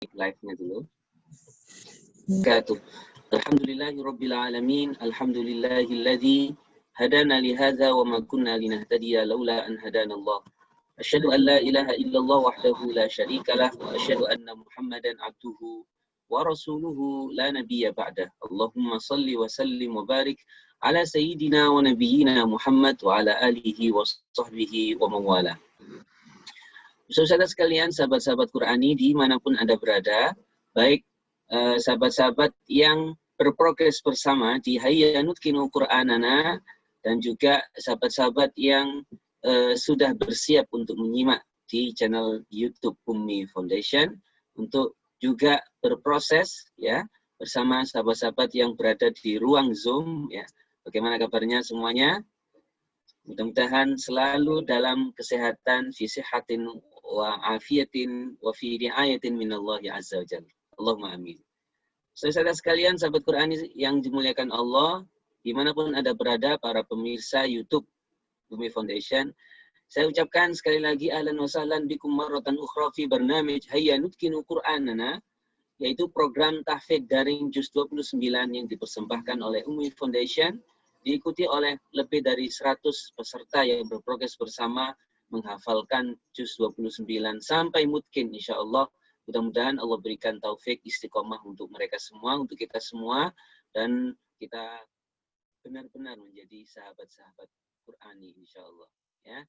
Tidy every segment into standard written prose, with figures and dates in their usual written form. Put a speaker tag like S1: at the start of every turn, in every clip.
S1: live-nya dulu. Alhamdulillahirabbil alamin, alhamdulillahilladzi hadana li hadza wa ma kunna linahtadiya laula an hadanallah. Asyhadu an la ilaha illallah wahdahu la syarika lah wa asyhadu anna Muhammadan abduhu wa rasuluhu la nabiyya ba'dah. Allahumma shalli wa sallim wa barik ala sayyidina wa nabiyyina Muhammad wa ala alihi wa sahbihi wa mawala. Saudara sekalian, sahabat-sahabat Qurani dimanapun Anda berada, baik sahabat-sahabat yang berprogres bersama di Hayya Nutkinu Qur'anana dan juga sahabat-sahabat yang sudah bersiap untuk menyimak di channel YouTube Ummi Foundation untuk juga berproses ya bersama sahabat-sahabat yang berada di ruang Zoom ya. Bagaimana kabarnya semuanya? Mudah-mudahan selalu dalam kesehatan, fi sihatin wa afiyatin wa fi riayatin minallahi azza wa jalla. Allahumma amin. Saudara sekalian, sahabat Qur'ani yang dimuliakan Allah, dimanapun Anda berada, para pemirsa YouTube Ummi Foundation, saya ucapkan sekali lagi ahlan wa sahlan bikum marratan ukhra fi barnamij Hayya Nutkinu Qur'anana, yaitu program tahfidz daring Juz 29 yang dipersembahkan oleh Ummi Foundation, diikuti oleh lebih dari 100 peserta yang berprogres bersama menghafalkan Juz 29 sampai mutkin insyaallah. Mudah-mudahan Allah berikan taufik istiqomah untuk mereka semua, untuk kita semua, dan kita benar-benar menjadi sahabat-sahabat Qur'ani insyaallah ya.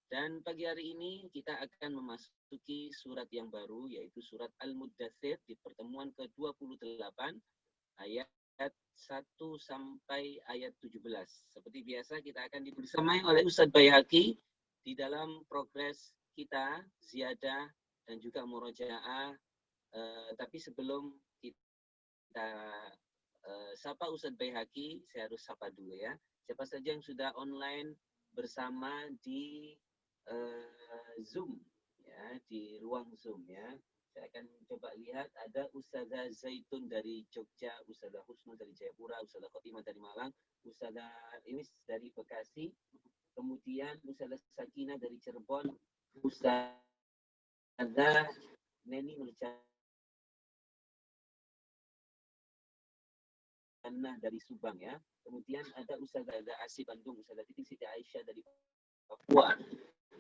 S1: Dan pagi hari ini kita akan memasuki surat yang baru, yaitu surat Al-Muddatsir di pertemuan ke-28 ayat 1 sampai ayat 17. Seperti biasa kita akan dibersamai oleh Ustadz Baihaqi di dalam progres kita ziyadah dan juga murojaah. Tapi sebelum kita sapa Ustadz Baihaqi, saya harus sapa dulu ya. Siapa saja yang sudah online bersama di Zoom ya, di ruang Zoom ya. Saya akan coba lihat, ada Ustazah Zaitun dari Jogja, Ustazah Husnu dari Jayapura, Ustazah Khotimah dari Malang, Ustazah Iwis dari Bekasi, kemudian Ustazah Sakinah dari Cirebon, Ustazah Neni Nurjannah dari Subang ya. Kemudian ada Ustazah Asy Bandung, Ustazah Titi Siti Aisyah dari Papua,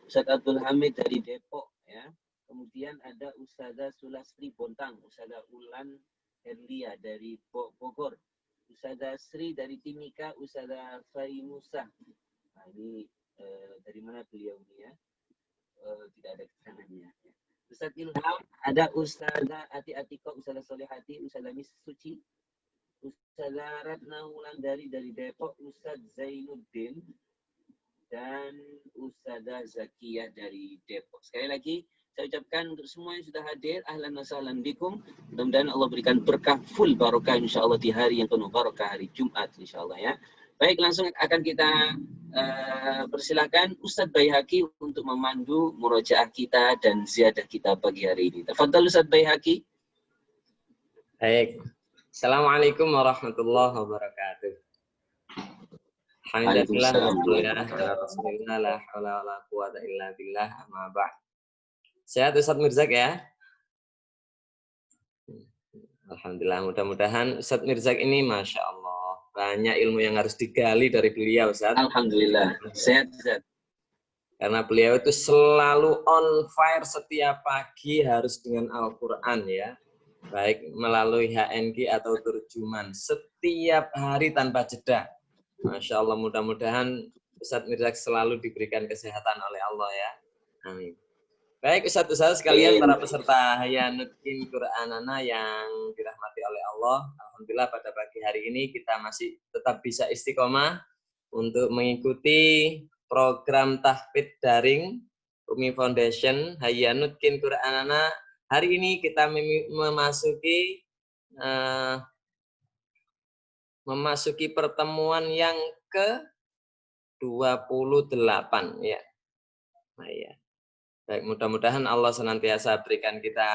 S1: Ustaz Abdul Hamid dari Depok ya. Kemudian ada Ustazah Sulastri Bontang, Ustazah Ulan Herlia dari Bogor, Ustazah Sri dari Timika, Ustazah Fai Musa. Nah, ini dari mana beliau ini ya? Tidak ada keterangannya. Ustaz Ilham, ada Ustazah Ati Atiko, Ustazah Solehati, Ustazah Miss Suci, Ustazah Ratna Wulandari dari Depok, Ustaz Zainuddin, dan Ustazah Zakiyah dari Depok. Sekali lagi, saya ucapkan untuk semua yang sudah hadir, ahlan wa sahlan bikum. Mudah-mudahan Allah berikan berkah full barokah insyaallah di hari yang penuh barokah, hari Jumat insyaallah ya. Baik, langsung akan kita persilakan Ustadz Baihaqi untuk memandu murojaah kita dan ziyadah kita pagi hari ini. Tafadhal Ustadz Baihaqi.
S2: Baik. Assalamualaikum warahmatullahi wabarakatuh. Alhamdulillah, alhamdulillah, la haula wala quwata illa billah, amma ba'd. Sehat Ustadz Mirzak ya? Alhamdulillah, mudah-mudahan Ustadz Mirzak ini Masya Allah, banyak ilmu yang harus digali dari beliau Ustadz.
S1: Alhamdulillah, sehat Ustadz.
S2: Karena beliau itu selalu on fire setiap pagi harus dengan Al-Quran ya. Baik melalui HNG atau terjemahan setiap hari tanpa jeda. Masya Allah, mudah-mudahan Ustadz Mirzak selalu diberikan kesehatan oleh Allah ya. Amin. Baik Ustadz sekalian, para peserta Hayya Nutkinu Qur'anana yang dirahmati oleh Allah. Alhamdulillah pada pagi hari ini kita masih tetap bisa istiqomah untuk mengikuti program tahfidz daring Ummi Foundation Hayya Nutkinu Qur'anana. Hari ini kita memasuki pertemuan yang ke-28 ya. Nah, ya. Baik, mudah-mudahan Allah senantiasa berikan kita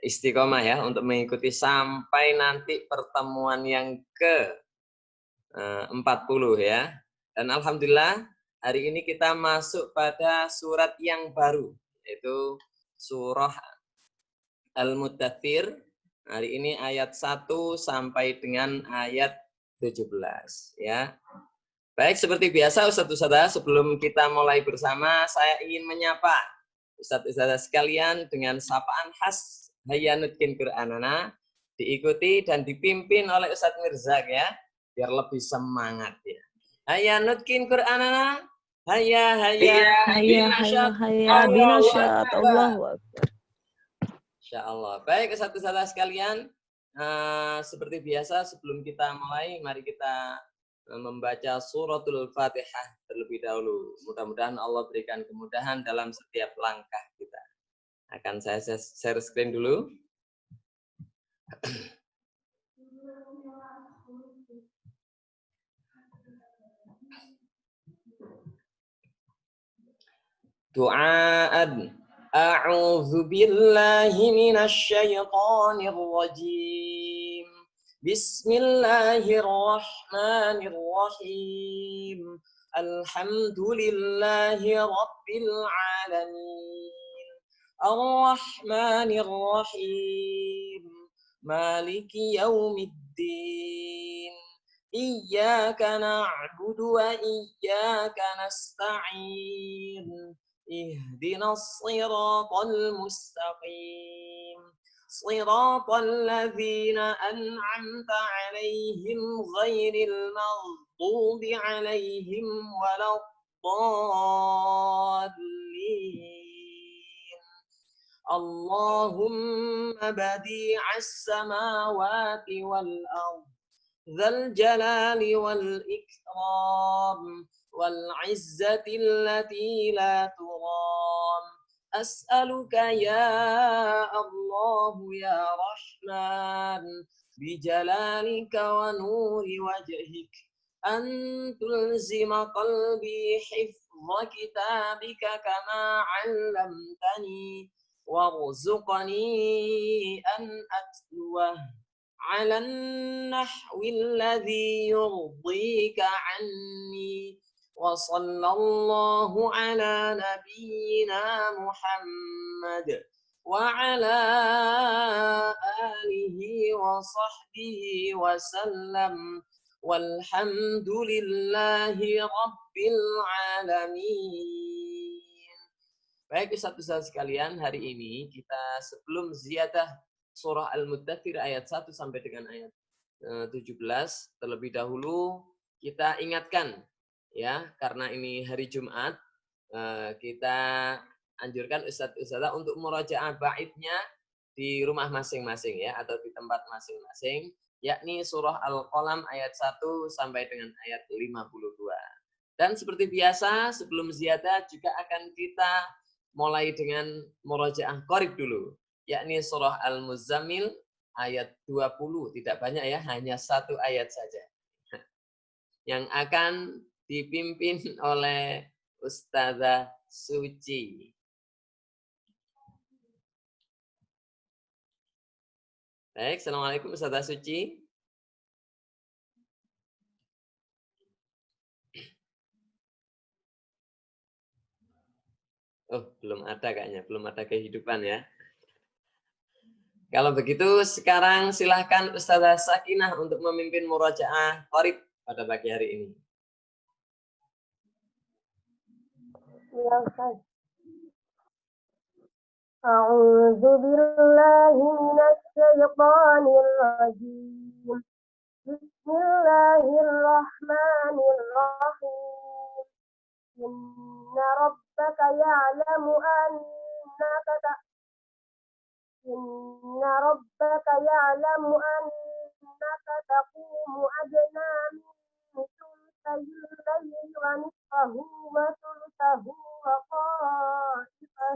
S2: istiqomah ya untuk mengikuti sampai nanti pertemuan yang ke-40 ya. Dan alhamdulillah hari ini kita masuk pada surat yang baru, yaitu surah Al-Muddatsir. Hari ini ayat 1 sampai dengan ayat 17 ya. Baik, seperti biasa Ustadz-Ustadzah, sebelum kita mulai bersama, saya ingin menyapa Ustadz-Ustadzah sekalian dengan sapaan khas Hayya Nutqin Qur'anana, diikuti dan dipimpin oleh Ustadz Mirzak ya, biar lebih semangat ya. Hayya Nutqin Qur'anana, hayya
S3: binasyat, Allahu Akbar.
S2: Insyaallah. Baik, Ustadz-Ustadzah sekalian, seperti biasa sebelum kita mulai, mari kita membaca suratul Fatihah terlebih dahulu. Mudah-mudahan Allah berikan kemudahan dalam setiap langkah kita. Akan saya share screen dulu. Du'aan. A'udzu billahi minasy syaithanir rajim. Bismillahirrahmanirrahim. Alhamdulillahi rabbil alamin. Ar-Rahmanir-Rahim. Maliki yaumiddin. Iyyaka na'budu wa iyyaka nasta'in. Ihdinas siratal mustaqim. Siratal ladzina an'amta 'alaihim ghairil maghdubi 'alaihim waladdallin. Allahumma badi'as samawati wal ardh dzal jalali wal ikram wal 'izzati allati la turam. As'aluka ya Allah ya Rahman bijalalika wa nuri wajhik an tulzima qalbi hifdha kitabika kama 'allamtani warzuqni an atluwah 'ala an-nahwi alladhi yurdika 'anni. Wa sallallahu ala nabiyyina Muhammad wa ala alihi wa sahbihi wa sallam. Walhamdulillahi rabbil alamin. Baik Ustadz-Ustadz sekalian, hari ini kita sebelum ziyadah surah Al-Muddatsir ayat 1 sampai dengan ayat 17, terlebih dahulu kita ingatkan ya, karena ini hari Jumat, kita anjurkan Ustadz-Ustadzah untuk murajaah baitnya di rumah masing-masing ya, atau di tempat masing-masing, yakni surah Al-Qalam ayat 1 sampai dengan ayat 52. Dan seperti biasa sebelum ziyadah juga akan kita mulai dengan murajaah qarib dulu, yakni surah Al-Muzammil ayat 20, tidak banyak ya, hanya 1 ayat saja, yang akan dipimpin oleh Ustazah Suci. Baik, Assalamualaikum Ustazah Suci. Oh, belum ada kayaknya, belum ada kehidupan ya. Kalau begitu sekarang silahkan Ustazah Sakinah untuk memimpin murajaah qarib pada pagi hari ini.
S3: Ya Ustaz. A'udzu billahi minasy syaithanir rajim. Bismillahirrahmanirrahim. Inna rabbaka ya'lamu annaka taqumu adna min thulthayil layli wa nisfahu wa thulthahu wa qa'ifatun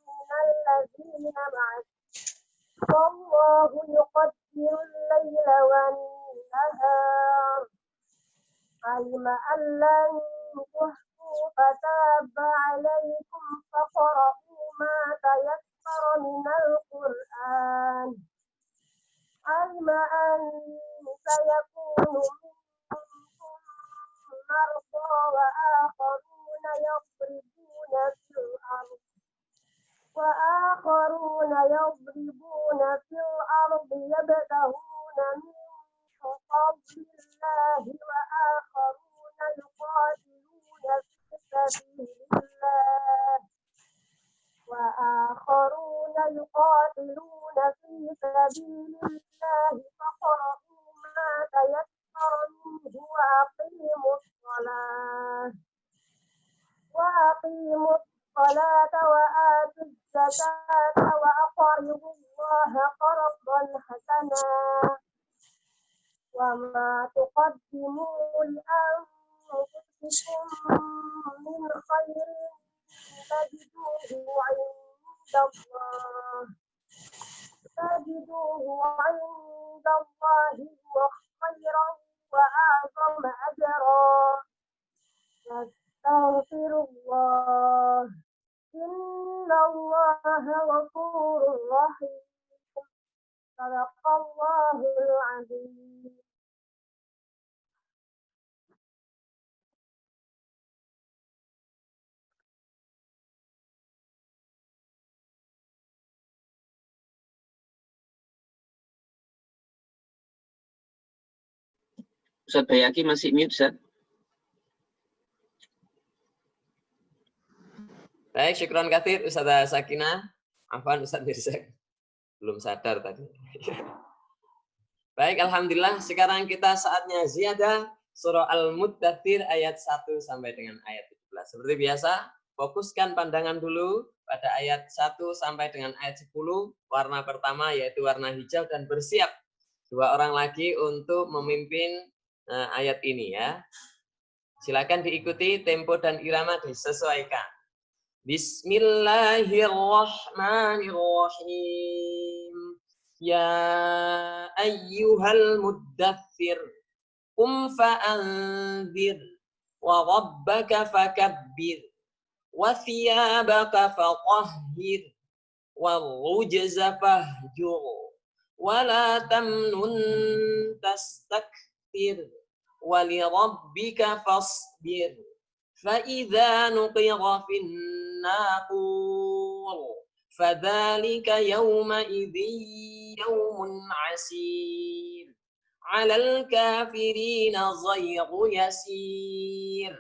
S3: minal ladzina ma'ak. Wallahu yuqaddirul layla wan nahar. Alima an lan tuhsu fataba 'alaikum faqra'u ma tayassara minal Qur'an. Alima an sayakunu minkum مرضى وآخرون يضربون في الأرض يبتغون من فضل الله وآخرون يقاتلون في سبيل الله فاقرؤوا ما تيسر منه وأقيموا الصلاة وآتوا الزكاة وأقرضوا الله قرضا حسنا وما تقدموا لأنفسكم من خير تجدوه عند الله هو خيرا وأعظم أجرا واستغفر الله إن الله غفور رحيم صدق الله العظيم.
S1: Ustaz Bayaki masih mute, Ustaz.
S2: Baik, syukron katsir Ustazah Sakinah. Afwan Ustaz Mirza. Belum sadar tadi. Baik, alhamdulillah sekarang kita saatnya ziyadah surah Al-Muddatsir ayat 1 sampai dengan ayat 17. Seperti biasa, fokuskan pandangan dulu pada ayat 1 sampai dengan ayat 10. Warna pertama yaitu warna hijau dan bersiap 2 orang lagi untuk memimpin ayat ini ya. Silakan diikuti, tempo dan irama disesuaikan. Bismillahirrahmanirrahim. Ya ayyuhal muddatsir qum fa'anzir wa rabbaka fakabbir wa thiyabaka fatahhir wal rujza fahjur wa la tamnun tastakthir wa li rabbika fasbir fa idza nuqira fin naqur fadzalika yawma idzin yawmun asir 'alal kafirina ghairu yasir.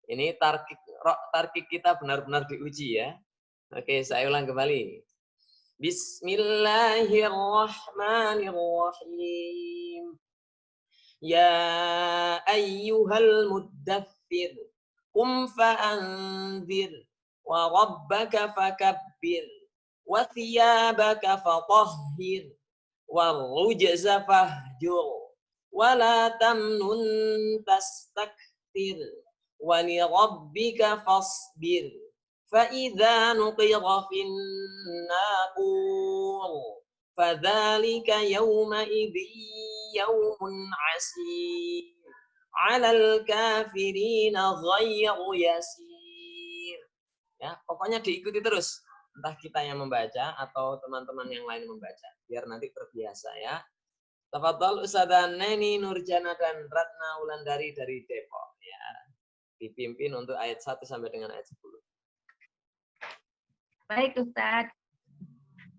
S2: Ini tarkik kita benar-benar diuji ya. Oke, saya ulang kembali. Bismillahirrahmanirrahim. Ya ayyuhal muddatsir qum fa'anzir wa rabbaka fakabbir wa thiyabaka fatahhir wal rujza fahjur wa la tamnun tastakthir wa li rabbika fasbir fa idza nuqira fin naqur fadzalika yawma idzin yawmun asir 'alal kafirina ghairu yasir. Ya, pokoknya diikuti terus. Entah kita yang membaca atau teman-teman yang lain membaca. Biar nanti terbiasa ya. Tafadhol Ustazah Neni Nurjana dan Ratna Wulandari dari Depok ya. Dipimpin untuk ayat 1 sampai dengan ayat 10.
S4: Baik Ustaz.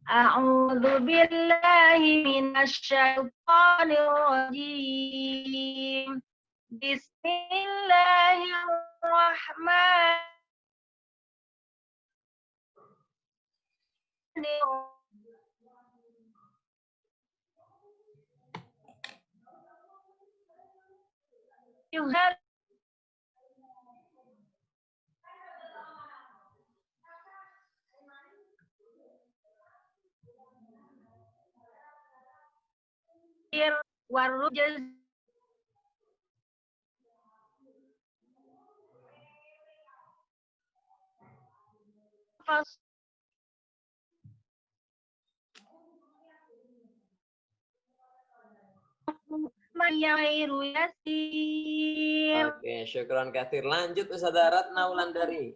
S4: A'udzu billahi minasy syaithanir rajim. Bismillahirrahmanirrahim. Warujaz fas mayairu yasir.
S2: Oke, syukran katsir. Lanjut Ustazah Ratna Wulandari.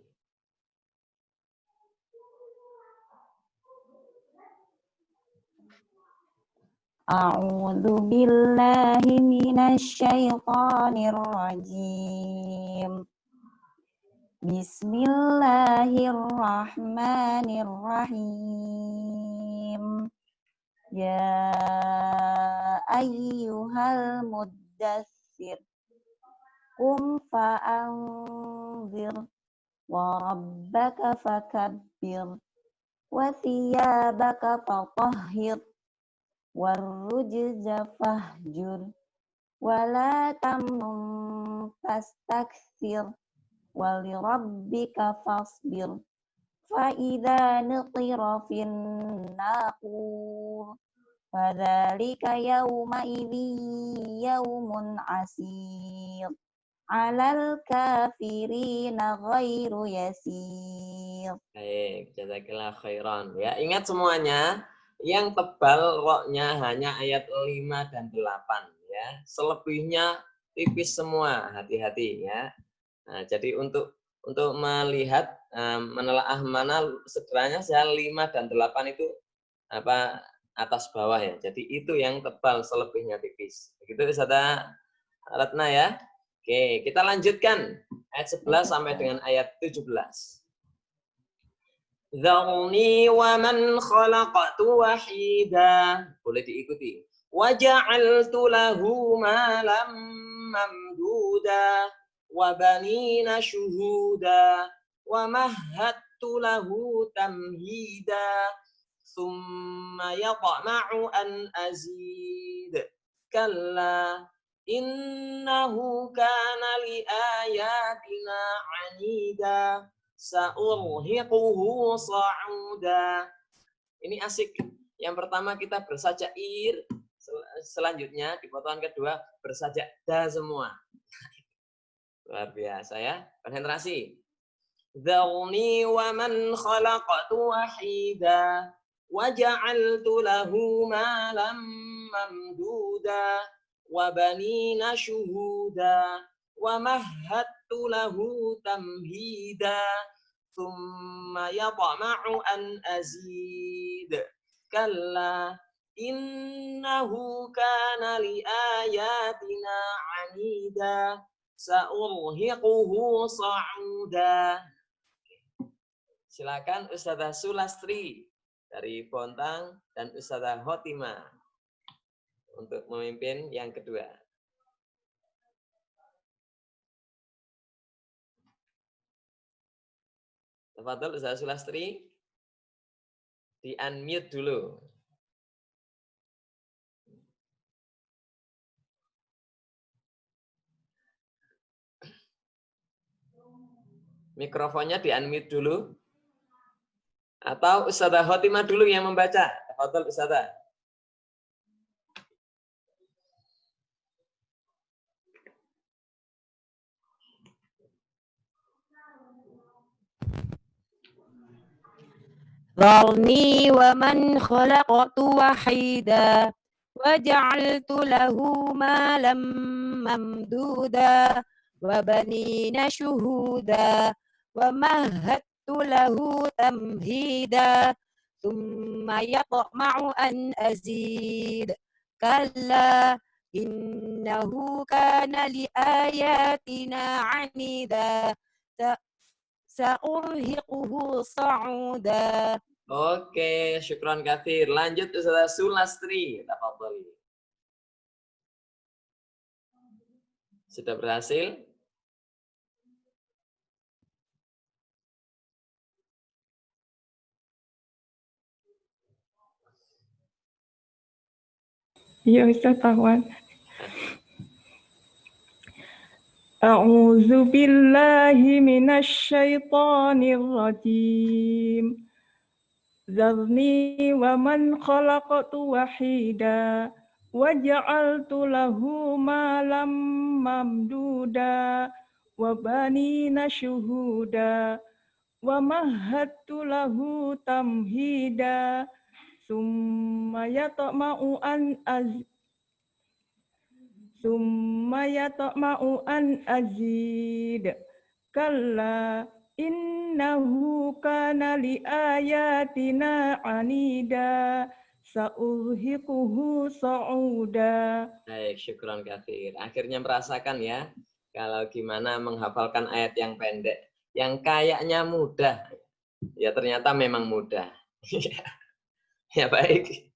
S5: A'udzu billahi minasyaitonir rajim. Bismillahirrahmanirrahim. Ya ayyuhal muddatsir qum fa'anzir wa rabbaka fakabbir wa thiyabaka fatahhir warrujza fahjur wala tamnun tastakthir walirabbika fasbir fa idza nuqira fin naqur fadzalika yawma idzin yawmun asir alal kafirina ghairu yasir.
S2: Baik, jazakallah khairan. Ya, ingat semuanya, yang tebal roknya hanya ayat 5 dan 8 ya. Selebihnya tipis semua, hati-hati ya. Nah, jadi untuk melihat menelaah mana sederhananya saya 5 dan 8 itu apa atas bawah ya. Jadi itu yang tebal, selebihnya tipis. Begitu Ustazah Ratna ya. Oke, kita lanjutkan ayat 11 sampai dengan ayat 17. Dzarni wa man khalaqtu wahida. Boleh diikuti. Wa ja'altu lahu malam mamduda wa banina syuhuda wa mahhattu lahu tamhida thumma yatma'u an azid kalla innahu kana li ayatina 'anida sa'urhiquhu sa'uda. Ini asik. Yang pertama kita bersajair, selanjutnya di potongan kedua bersajada semua. Luar biasa ya. Konsentrasi. Dzarni wa man khalaqtu wahida wa ja'altu lahu malam mamduda wa banina syuhuda wa mahhattu lahu tamhida thumma yatma'u an azid kalla innahu kana li ayatina 'anida sa'urhiquhu sa'uda. Silakan Ustazah Sulastri dari Bontang dan Ustazah Hotima untuk memimpin yang kedua. Tafadhol Ustazah Sulastri, di-unmute dulu. Mikrofonnya di-unmute dulu. Atau Ustazah Hotima dulu yang membaca. Tafadhol Ustazah.
S5: Dzarni wa man khalaqtu wahida wa ja'altu lahu malam mamduda wa banina syuhuda wa mahhattu lahu tamhida thumma yatma'u an azid kalla innahu kana li ayatina 'anida sa'urhiquhu sa'uda.
S2: Oke, syukran katsir. Lanjut Ustazah Sulastri. Tafadhol. Sudah berhasil?
S6: Ya Ustaz Ahwan. A'udzu billahi minasy syaithanir rajim. Dzarni wa man khalaqtu wahida wa ja'altu lahu malam mamduda wa banina syuhuda wa mahhattu lahu tamhida summa yatma'u an azid kalla innahu kana li ayatina 'anida sa'urhiquhu sa'uda.
S2: Baik, syukron katsir. Akhirnya merasakan ya, kalau gimana menghafalkan ayat yang pendek, yang kayaknya mudah, ya ternyata memang mudah. Ya baik.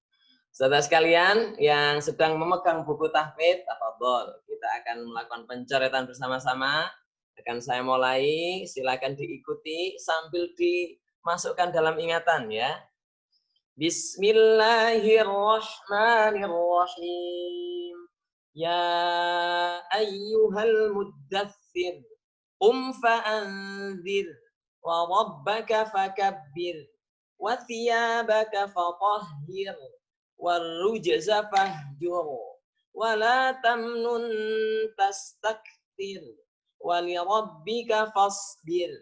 S2: Saudara sekalian yang sedang memegang buku tahfidz, tafadhol, kita akan melakukan pencoretan bersama-sama. Akan saya mulai, silakan diikuti sambil dimasukkan dalam ingatan ya. Bismillahirrahmanirrahim. Ya ayyuhal muddaththir, qum fa'anzir, wa rabbaka fakabbir, wa thiyabaka fatahhir, warrujza fahjur, wa la tamnun tastakthir, wa lirabbika fasbir.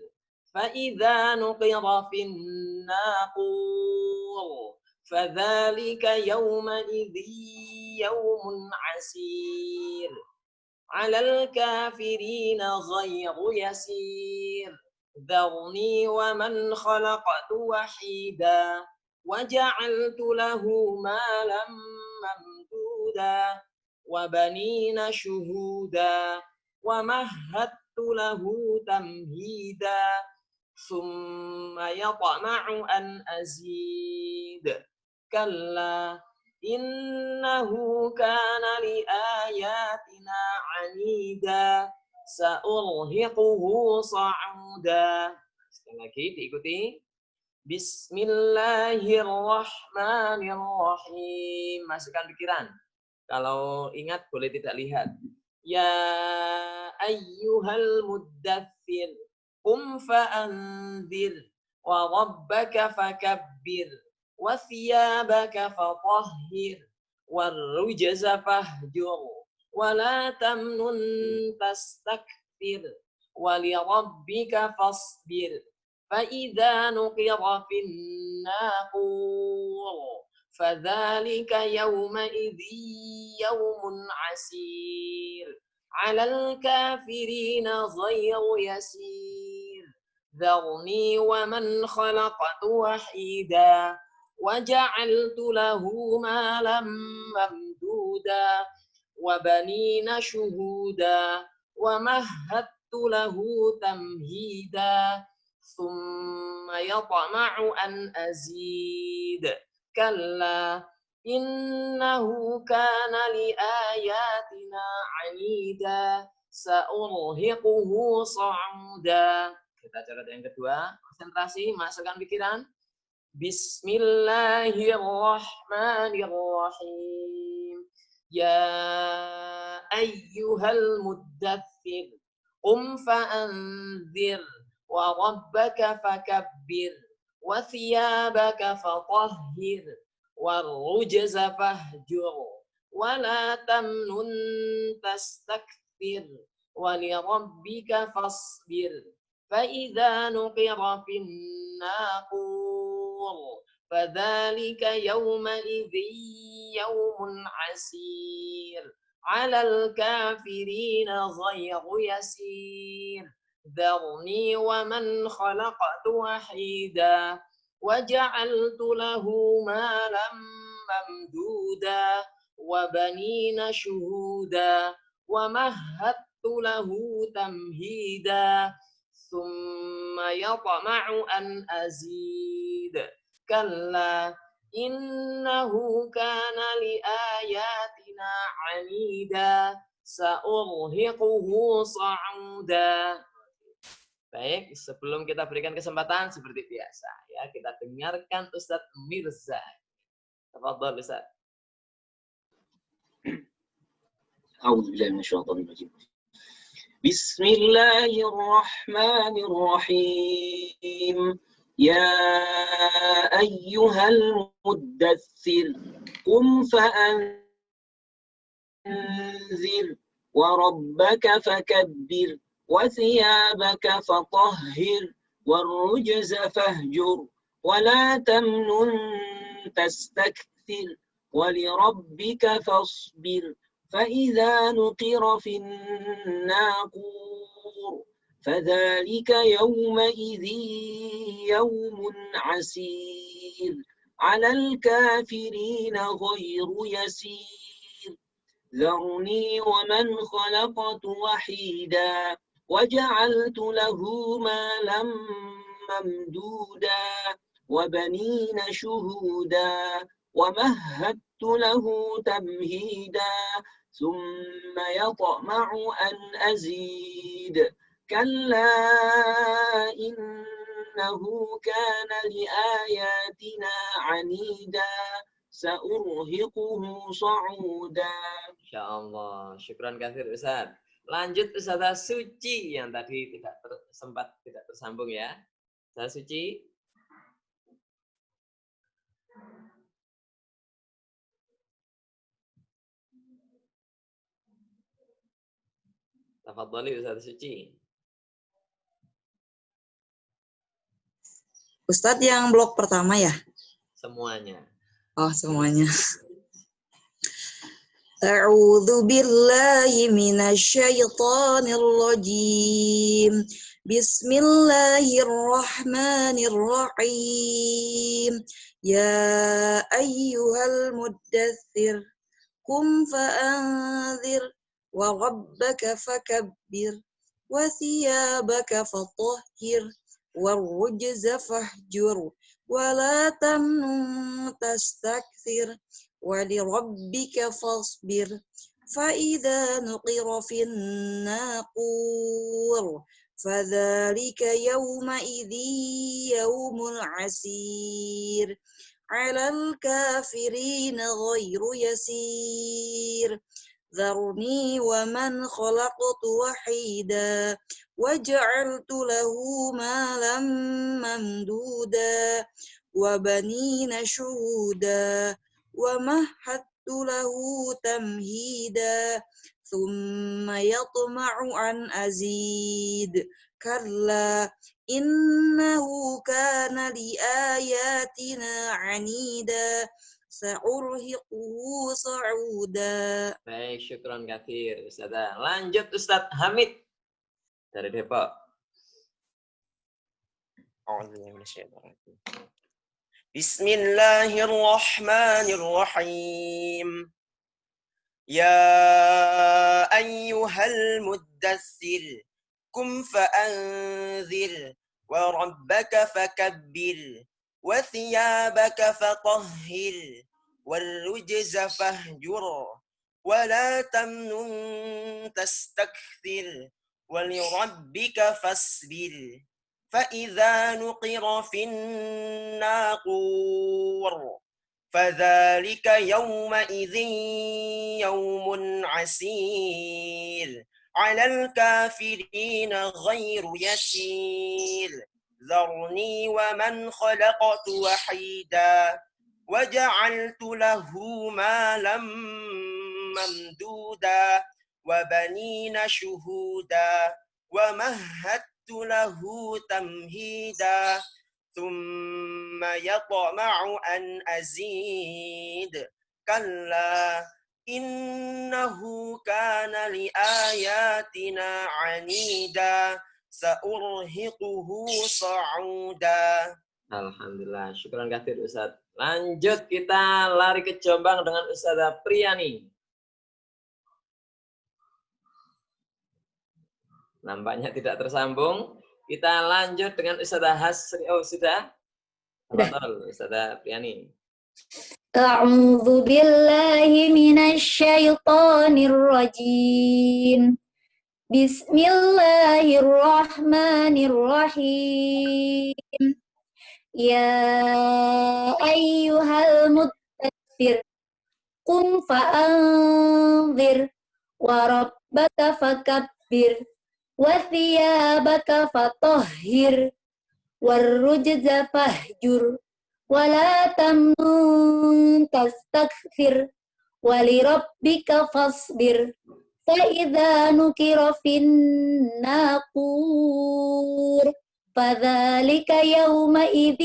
S2: فإذا نقر في الناقور فذلك يومئذ يوم عسير على الكافرين غير يسير ذرني ومن خلقت وحيدا وجعلت له مالا ممدودا وبنين شهودا ومهدت له تمهيدا ثم يطمع أن أزيد كلا إنه كان لآياتنا عنيدا سأرهقه صعودا. Sekali lagi diikuti. Bismillahirrahmanirrahim. Masukkan pikiran. Kalau ingat boleh tidak lihat. Ya ayyuhal muddaththir, qum fa'anzir, wa rabbaka fakabbir, wa thiyabaka fatahhir, warrujza fahjur, wa la tamnun tastakthir, wa lirabbika fasbir. Fa idza nuqira fin naqur فذلك يومئذ يوم عسير على الكافرين غير يسير ذرني ومن خلقت وحيدا وجعلت له مالا ممدودا وبنين شهودا ومهدت له تمهيدا ثم يطمع أن أزيد كلا إنه كان لآياتنا عنيدا سأرهقه صعودا. Kita coret yang kedua, konsentrasi, masukkan pikiran. Bismillahirrahmanirrahim. Ya ayyuhal muddaththir, qum fa'anzir, wa rabbaka fakabbir, wa thiyabaka fatahhir, warrujza fahjur, wa la tamnun tastakthir, wa lirabbika fasbir. Fa idza nuqira fin naqur fadzalika yawma'idzi yawmun 'asir 'alal kafirina ghayru yasir. ذرني ومن خلقت وحيدا وجعلت له مالا ممدودا وبنين شهودا ومهدت له تمهيدا ثم يطمع أن أزيد كلا إنه كان لآياتنا عنيدا سأرهقه صعودا. Baik, sebelum kita berikan kesempatan seperti biasa ya, kita dengarkan Ustadz Mirza. Tafadhol Ustaz.
S1: A'udzubillahi minasyaitonir rajim. Bismillahirrahmanirrahim. Ya ayyuhal muddaththir, qum fa'anzir, wa rabbaka fakabbir, وثيابك فطهر والرجز فاهجر ولا تمنن تستكثر ولربك فاصبر فإذا نقر في الناقور فذلك يومئذ يوم عسير على الكافرين غير يسير ذرني ومن خلقت وحيدا وجعلت له مالا ممدودا وبنين شهودا ومهدت له تمهيدا ثم يطمع أن أزيد كلا إنه كان لآياتنا عنيدا سأرهقه صعودا.
S2: Insya Allah. Syukran katsir Ustaz. Lanjut Ustazah Suci yang tadi sempat tidak tersambung ya. Ustazah Suci. Tafadhali Ustazah Suci.
S7: Ustadz yang blok pertama ya?
S2: Semuanya.
S7: Oh, semuanya. A'udzu billahi minasyaitonir rajim. Bismillahirrahmanirrahim. Ya ayyuhal muddatsir qum fa'anzir wa rabbaka fakabbir wa thiyabaka fatahhir والرجز فاهجر ولا تمنن تستكثر ولربك فاصبر فإذا نقر في الناقور فذلك يومئذ يوم عسير على الكافرين غير يسير ذرني ومن خلقت وحيدا وجعلت له مالا ممدودا وبنين شهودا ومهدت له تمهيدا ثم يطمع أن أزيد كلا إنه كان لآياتنا عنيدا Sa'urhiquhu sa'uda.
S2: Baik, syukron katsir Ustazah. Lanjut Ustaz Hamid dari Depok.
S8: Bismillahirrahmanirrahim. Ya ayyuhal muddatsir kum fa'anzir wa rabbaka fakabbir wa thiyabaka fatahhir والرجز فاهجر ولا تمنن تستكثر ولربك فاصبر فإذا نقر في الناقور فذلك يومئذ يوم عسير على الكافرين غير يسير ذرني ومن خلقت وحيدا وجعلت له مالا ممدودا وبنين شهودا ومهدت له تمهيدا ثم يطمع أن أزيد كلا إنه كان لآياتنا عنيدا سأرهقه صعودا.
S2: Alhamdulillah, syukran katsir Ustaz. Lanjut kita lari ke Jombang dengan Ustazah Priyani. Nampaknya tidak tersambung. Kita lanjut dengan Ustazah Hasri. Oh, sudah? Betul, Ustazah Priyani.
S5: A'udzu billahi minasyaitonir rajim. Bismillahirrahmanirrahim. Ya ayyuhal muddatsir qum fa'anzir wa rabbaka fakabbir wa thiyabaka fatahhir warrujza fahjur wa la tamnun tastakthir wa lirabbika fasbir fa idza nukira fin naqur فذلك يومئذ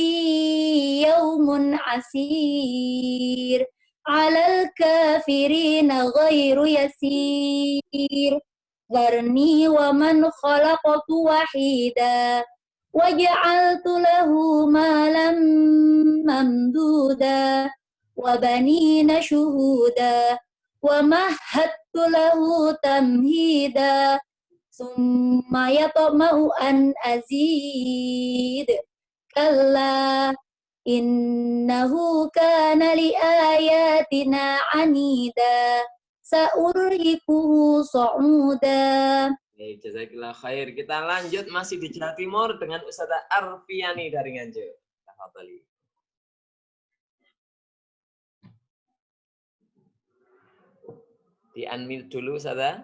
S5: يوم عسير على الكافرين غير يسير ذرني ومن خلقت وحيدا وجعلت له مالا ممدودا وبنين شهودا ومهدت له تمهيدا ثم يطمع أن أزيد كلا إنه كان لآياتنا عنيدا سأرهقه صعودا.
S2: Jazakillah khair. Kita lanjut masih di Jawa Timur dengan Ustazah Arfiani dari Nganjuk. Tafadhali. Di unmute dulu Ustazah.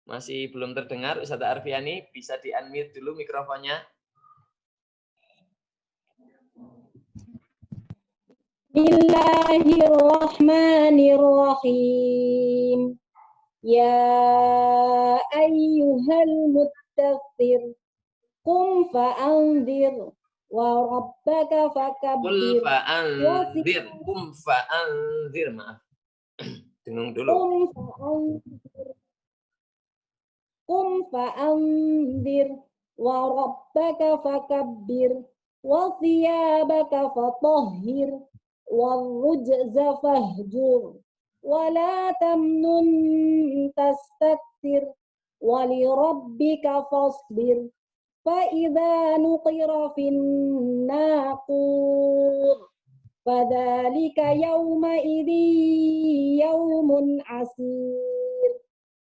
S2: Masih belum terdengar Ustazah Arfiani, bisa di unmute dulu mikrofonnya.
S6: Bismillahirrahmanirrahim. Ya ayyuhal mudaththir qum fa'anzir wa rabbaka fakabbir.
S2: Qum fa'anzir, maaf. Dengung dulu.
S6: Qum fa'anzir wa rabbaka fakabbir wa thiyabaka fatahhir والرجز فاهجر ولا تمنن تستكثر ولربك فاصبر فإذا نقر في الناقور فذلك يومئذ يوم عسير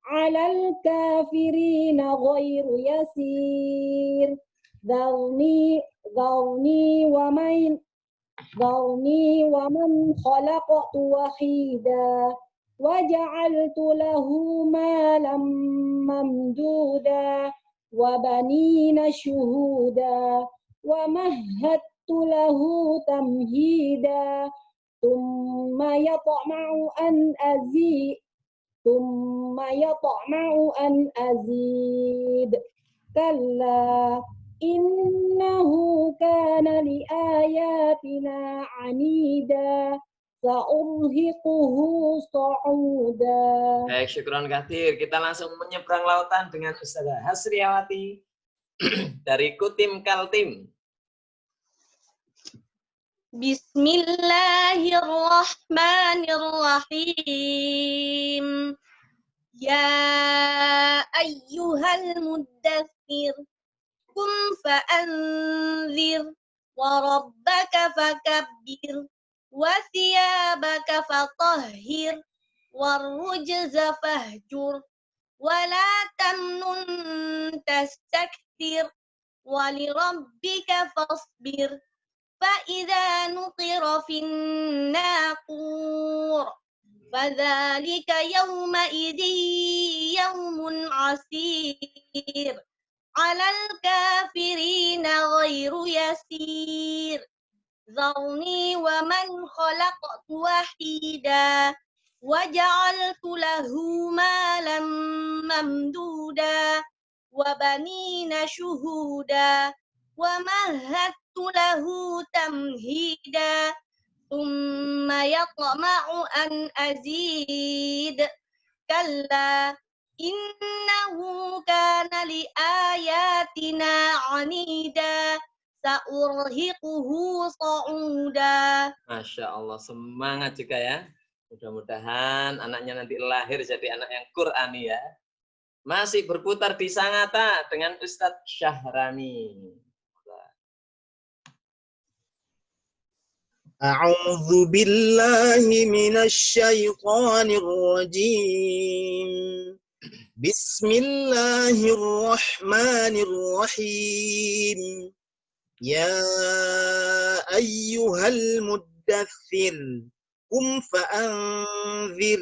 S6: على الكافرين غير يسير ذرني ومن خلقت وحيدا وجعلت له مالا ممدودا وبنين شهودا ومهدت له تمهيدا ثم يطمع أن أزيد كلا إنه كان لآياتنا عنيدا سأرهقه صعودا.
S2: Baik, syukron katsir. Kita langsung menyeberang lautan dengan Ustazah Hasriawati dari Kutim Kaltim.
S3: Bismillahirrahmanirrahim. Ya ayyuhal muddaththir qum fa'anzir wa rabbaka fakabbir wa thiyabaka fatahhir warrujza fahjur wa la tamnun tastakthir wa lirabbika fasbir fa idza nuqira fin naqur fadzalika yawma idin yawmun asir على الكافرين غير يسير ذرني ومن خلقت وحيدا وجعلت له مالا ممدودا وبنين شهودا ومهدت له تمهيدا ثم يطمع أن أزيد كلا Innahu kana li ayatina anida sa'urhiquhu sa'uda.
S2: Masya Allah, semangat juga ya. Mudah-mudahan anaknya nanti lahir jadi anak yang Qur'ani ya. Masih berputar di Sangatta dengan Ustadz Syahrani.
S9: A'udzu billahi minasy syaithanir rajim. Bismillahirrahmanirrahim. Ya ayyuhal muddaththir qum fa'anzir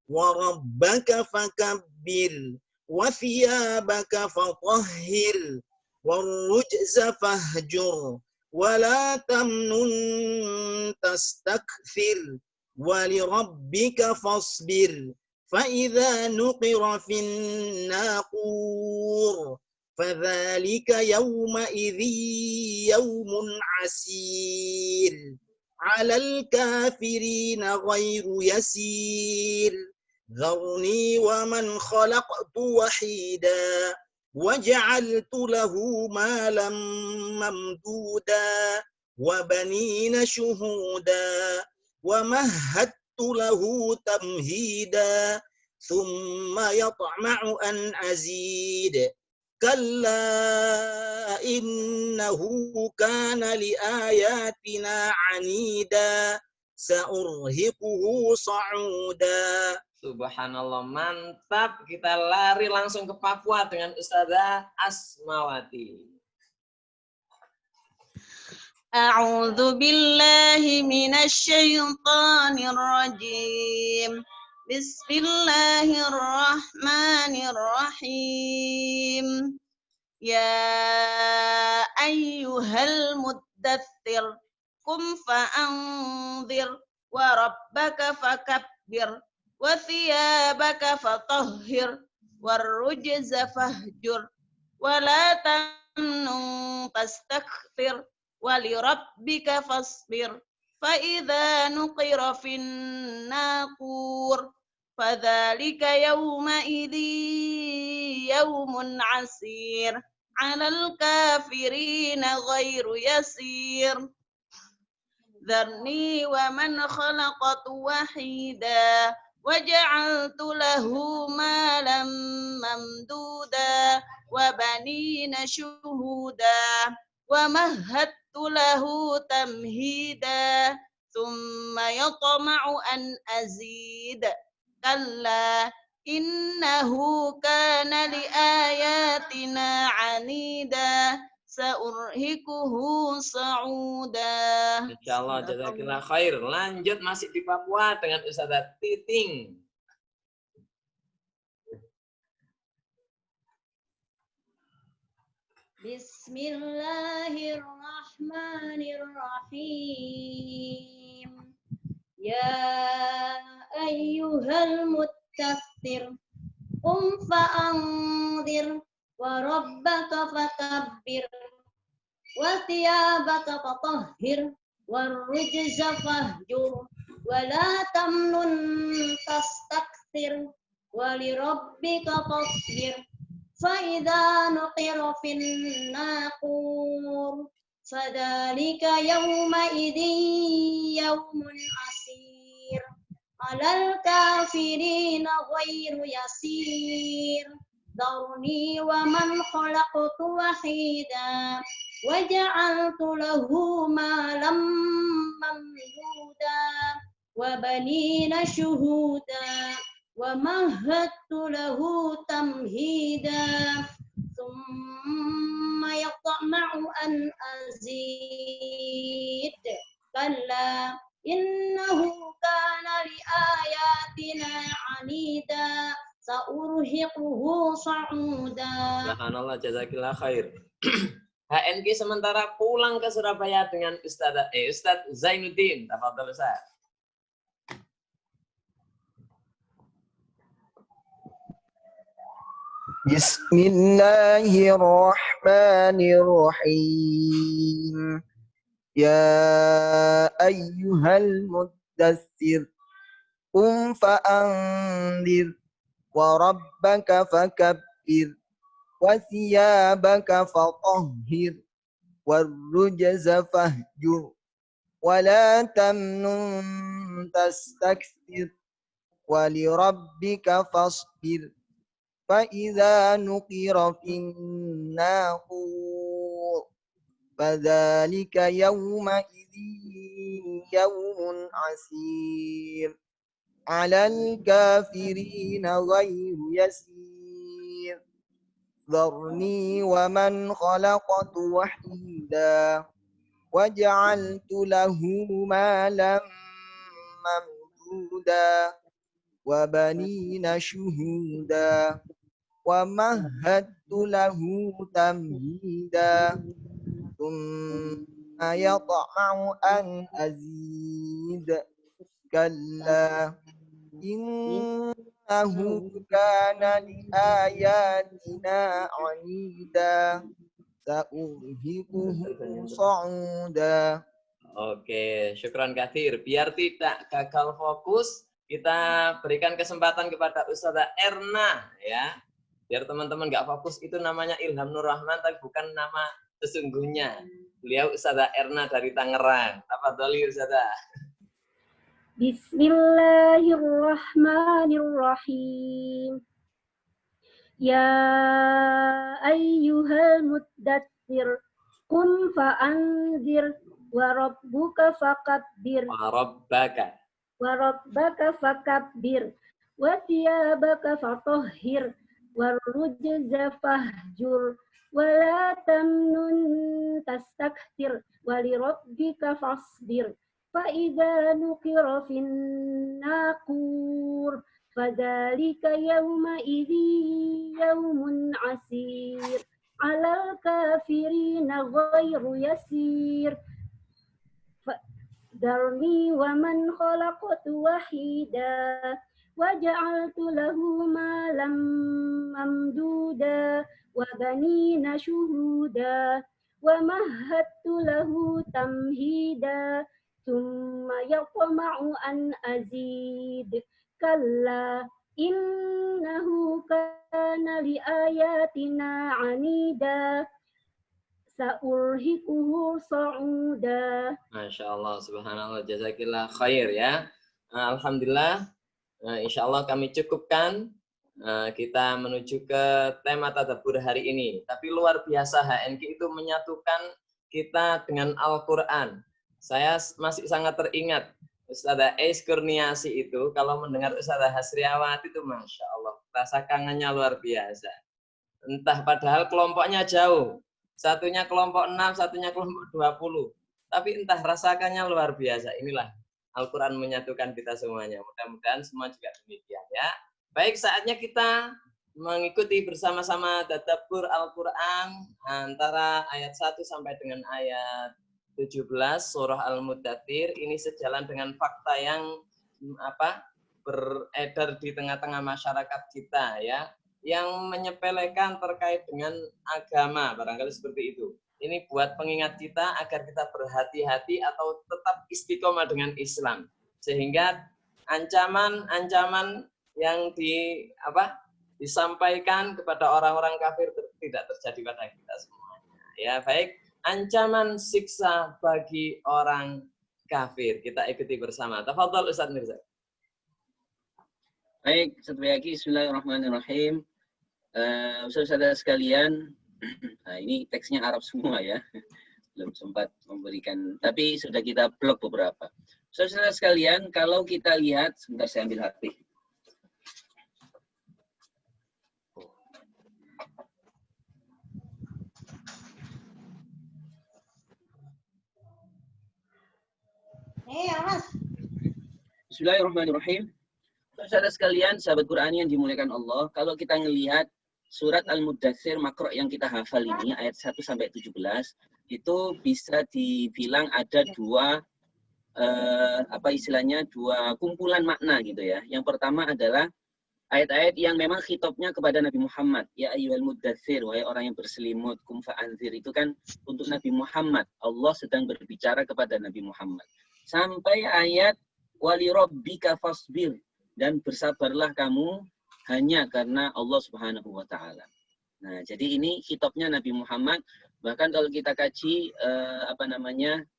S9: wa rabbaka fakabbir wa thiyabaka fatahhir warrujza fahjur wa la tamnun tastakthir wa lirabbika fasbir فَإِذَا نُقِرَ فِي النَّاقُورِ فَذَلِكَ يَوْمَئِذٍ يَوْمٌ عَسِيرٌ عَلَى الْكَافِرِينَ غَيْرُ يَسِيرٌ ذرني ومن خلقت وحيدا وجعلت له مالا ممدودا وبنين شهودا ومهدت له تمهيدا ثم يطمع أن أزيد كلا إنه كان لآياتنا عنيدا سأرهقه صعودا.
S2: Subhanallah, mantap. Kita lari langsung ke Papua dengan Ustazah Asmawati.
S7: أعوذ بالله من الشيطان الرجيم بسم الله الرحمن الرحيم يا أيها المدثر قم فأنذر وربك فكبر وثيابك فطهر والرجز فاهجر ولا تمنن تستكثر ولربك فاصبر فإذا نقر في الناقور فذلك يومئذ يوم عسير على الكافرين غير يسير ذرني ومن خلقت وحيدا وجعلت له مالا ممدودا وبنين شهودا ومهدت له تمهيدا ثم يطمع أن أزيد كلا إنه كان لآياتنا عنيدا سأرهقه صعودا.
S2: Insyaallah, jazakillah khair. Lanjut masih di Papua dengan Ustazah Titing.
S10: Bismillahirrahmanirrahim. Ya ayyuhal muttaththir qum fa'anzir wa rabbaka fakabbir wa thiyabaka fatahhir warrujza fahjur wa la tamnun tastakthir wa lirabbika fasbir فإذا نقر في الناقور فذلك يومئذ يوم عسير على الكافرين غير يسير ذرني ومن خلقت وحيدا وجعلت له مالا ممدودا وبنين شهودا ومهدت له تمهيدا ثم يطمع أن أزيد كلا إنه كان لآياتنا عنيدا سأرهقه صعودا.
S2: Subhanallah, jazakillah khair. HNK sementara pulang ke Surabaya dengan Ustadz Zainuddin. Tafadhol Ustaz.
S11: Bismillahirrahmanirrahim. Ya ayyuhal muddaththir qum fa'anzir wa rabbaka fakabbir wa thiyabaka fatahhir warrujza fahjur wa la tamnun tastakthir wa lirabbika fasbir فإذا نقر في الناقور فذلك يومئذ يوم عسير على الكافرين غير يسير ذرني ومن خلقت وحيدا وجعلت له مالا ممدودا وبنين شهودا ومهدت له تمهيدا ثم يطمع أن أزيد كلا إنه كان لآياتنا عنيدا سأرهقه صعودا.
S2: Oke, syukran katsir. Biar tidak gagal fokus, kita berikan kesempatan kepada Ustazah Erna ya. Biar teman-teman nggak fokus, itu namanya Ilham Nur Rahman tapi bukan nama sesungguhnya. Beliau Ustazah Erna dari Tangerang. Tafadholi Ustazah.
S6: Bismillahirrahmanirrahim. Ya ayyuhal muddatsir qum fa'anzir wa rabbuka fakabbir wa rabbaka fakabbir wa thiyabaka fatahhir wa rujza fahjur wa la tamnun tastakthir wa li rabbika fasbir fa idza nuqira fin naqur fadzalika yawma idzi yawmun asir 'alal kafirina ghairu yasir Darni wa man khalaqtu wahida wa ja'altu lahu malam mamduda wa banina shuhuda wa mahattu lahu tamhida thumma yatma'u an azid kalla innahu kana li ayatina 'anida sa'urhiquhu sa'uda.
S2: Masya Allah, subhanallah, jazakillah khair ya. Alhamdulillah, insya Allah kami cukupkan. Kita menuju ke tema tadabbur hari ini. Tapi luar biasa HNQ itu menyatukan kita dengan Al-Quran. Saya masih sangat teringat Ustazah Ais Kurniasi itu kalau mendengar Ustazah Hasriawati itu Masya Allah, rasa kangennya luar biasa. Entah padahal kelompoknya jauh. Satunya kelompok 6, satunya kelompok 20. Tapi entah rasakannya luar biasa. Inilah Al-Quran menyatukan kita semuanya. Mudah-mudahan semua juga demikian ya. Baik, saatnya kita mengikuti bersama-sama tadabbur Al-Quran antara ayat 1 sampai dengan ayat 17 surah Al-Muddatsir. Ini sejalan dengan fakta yang beredar di tengah-tengah masyarakat kita ya, yang menyepelekan terkait dengan agama, barangkali seperti itu. Ini buat pengingat kita agar kita berhati-hati atau tetap istiqomah dengan Islam, sehingga ancaman-ancaman yang disampaikan kepada orang-orang kafir tidak terjadi pada kita semuanya. Ya, baik, ancaman siksa bagi orang kafir kita ikuti bersama. Tafadhol Ustaz Mirza.
S1: Baik, satu lagi, bismillahirrahmanirrahim. Saudara sekalian, nah ini teksnya Arab semua ya, belum sempat memberikan, tapi sudah kita blok beberapa. Saudara sekalian, kalau kita lihat, sebentar saya ambil HP. Bismillahirrahmanirrahim. Saudara sekalian, sahabat Quran yang dimuliakan Allah, kalau kita melihat surat Al-Muddatsir makro yang kita hafal ini, ayat 1 sampai 17, itu bisa dibilang ada dua dua kumpulan makna gitu ya. Yang pertama adalah ayat-ayat yang memang khitabnya kepada Nabi Muhammad. Ya ayyuhal muddatsir, wahai orang yang berselimut, kum fa'anzir, itu kan untuk Nabi Muhammad. Allah sedang berbicara kepada Nabi Muhammad. Sampai ayat wali rabbika fasbir, dan bersabarlah kamu hanya karena Allah Subhanahu wa taala. Nah, jadi ini khitabnya Nabi Muhammad. Bahkan kalau kita kaji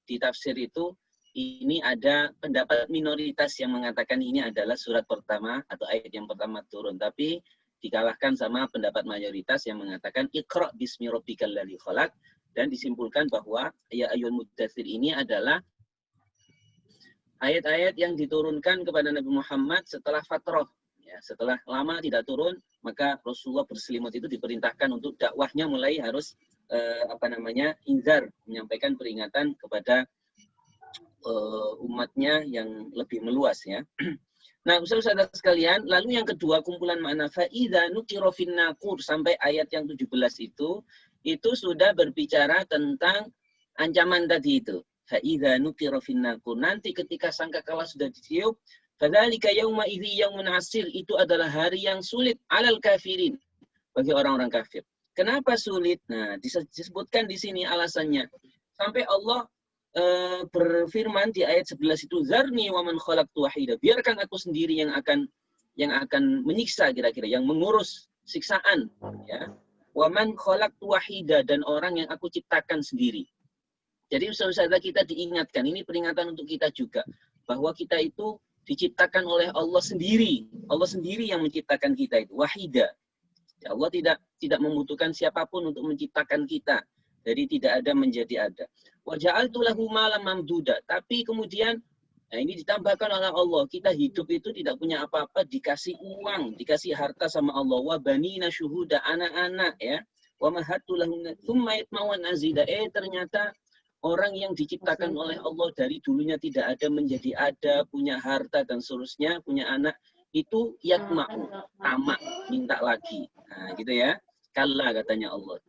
S1: di tafsir itu, ini ada pendapat minoritas yang mengatakan ini adalah surat pertama atau ayat yang pertama turun, tapi dikalahkan sama pendapat mayoritas yang mengatakan Iqra bismi rabbikal ladzi khalaq, dan disimpulkan bahwa ya ayyuhal muddatsir ini adalah ayat-ayat yang diturunkan kepada Nabi Muhammad setelah fatrah. Ya, setelah lama tidak turun, maka Rasulullah berselimut itu diperintahkan untuk dakwahnya mulai harus inzar, menyampaikan peringatan kepada umatnya yang lebih meluas ya. Nah, saudara sekalian, lalu yang kedua kumpulan makna faidza nuqira fin naqur sampai ayat yang 17 itu sudah berbicara tentang ancaman tadi itu. Faidza nuqira fin naqur, nanti ketika sangkakala sudah ditiup, fadzalika yauma idzi yaumun asir, itu adalah hari yang sulit alal kafirin, bagi orang-orang kafir. Kenapa sulit? Nah, disebutkan di sini alasannya. Sampai Allah berfirman di ayat 11 itu, zarni wa man khalaqtu wahida, biarkan aku sendiri yang akan menyiksa, kira-kira yang mengurus siksaan, ya. Wa man khalaqtu wahida, dan orang yang aku ciptakan sendiri. Jadi saudara kita diingatkan, ini peringatan untuk kita juga, bahwa kita itu diciptakan oleh Allah sendiri. Allah sendiri yang menciptakan kita itu, wahida. Ya, Allah tidak membutuhkan siapapun untuk menciptakan kita. Jadi tidak ada menjadi ada. Wa ja'altu lahu malam mamduda. Tapi kemudian, nah ini ditambahkan oleh Allah, kita hidup itu tidak punya apa-apa, dikasih uang, dikasih harta sama Allah. Wa banina syuhuda, anak-anak, ya. Wa mahattu lahum tsumma yatma'un azida. Ternyata orang yang diciptakan oleh Allah dari dulunya tidak ada menjadi ada, punya harta dan seterusnya, punya anak, itu yatma'u, tamak, minta lagi. Nah, gitu ya. Kalla katanya Allah.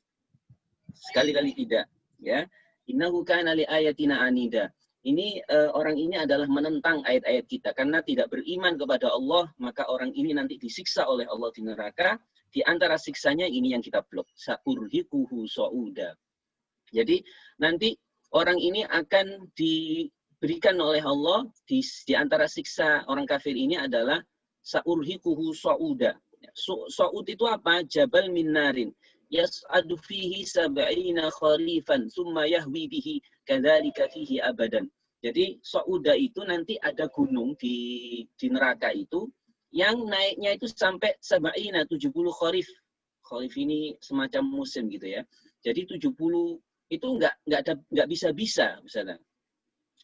S1: Sekali-kali tidak, ya. Innahu kana li ayatina anida. Ini orang ini adalah menentang ayat-ayat kita karena tidak beriman kepada Allah, maka orang ini nanti disiksa oleh Allah di neraka. Di antara siksanya ini yang kita blok, sa'urhiquhu sa'uda. Jadi nanti orang ini akan diberikan oleh Allah di antara siksa orang kafir ini adalah sa'urhiquhu sa'uda. Sa'ud itu apa? Jabal min narin. Yas'adu fihi sab'ina kharifan summa yahwi bihi kadzalika fihi abadan. Jadi sa'uda itu nanti ada gunung di neraka itu yang naiknya itu sampai sab'ina 70 kharif. Kharif ini semacam musim gitu ya. Jadi 70 itu nggak bisa-bisa, misalnya.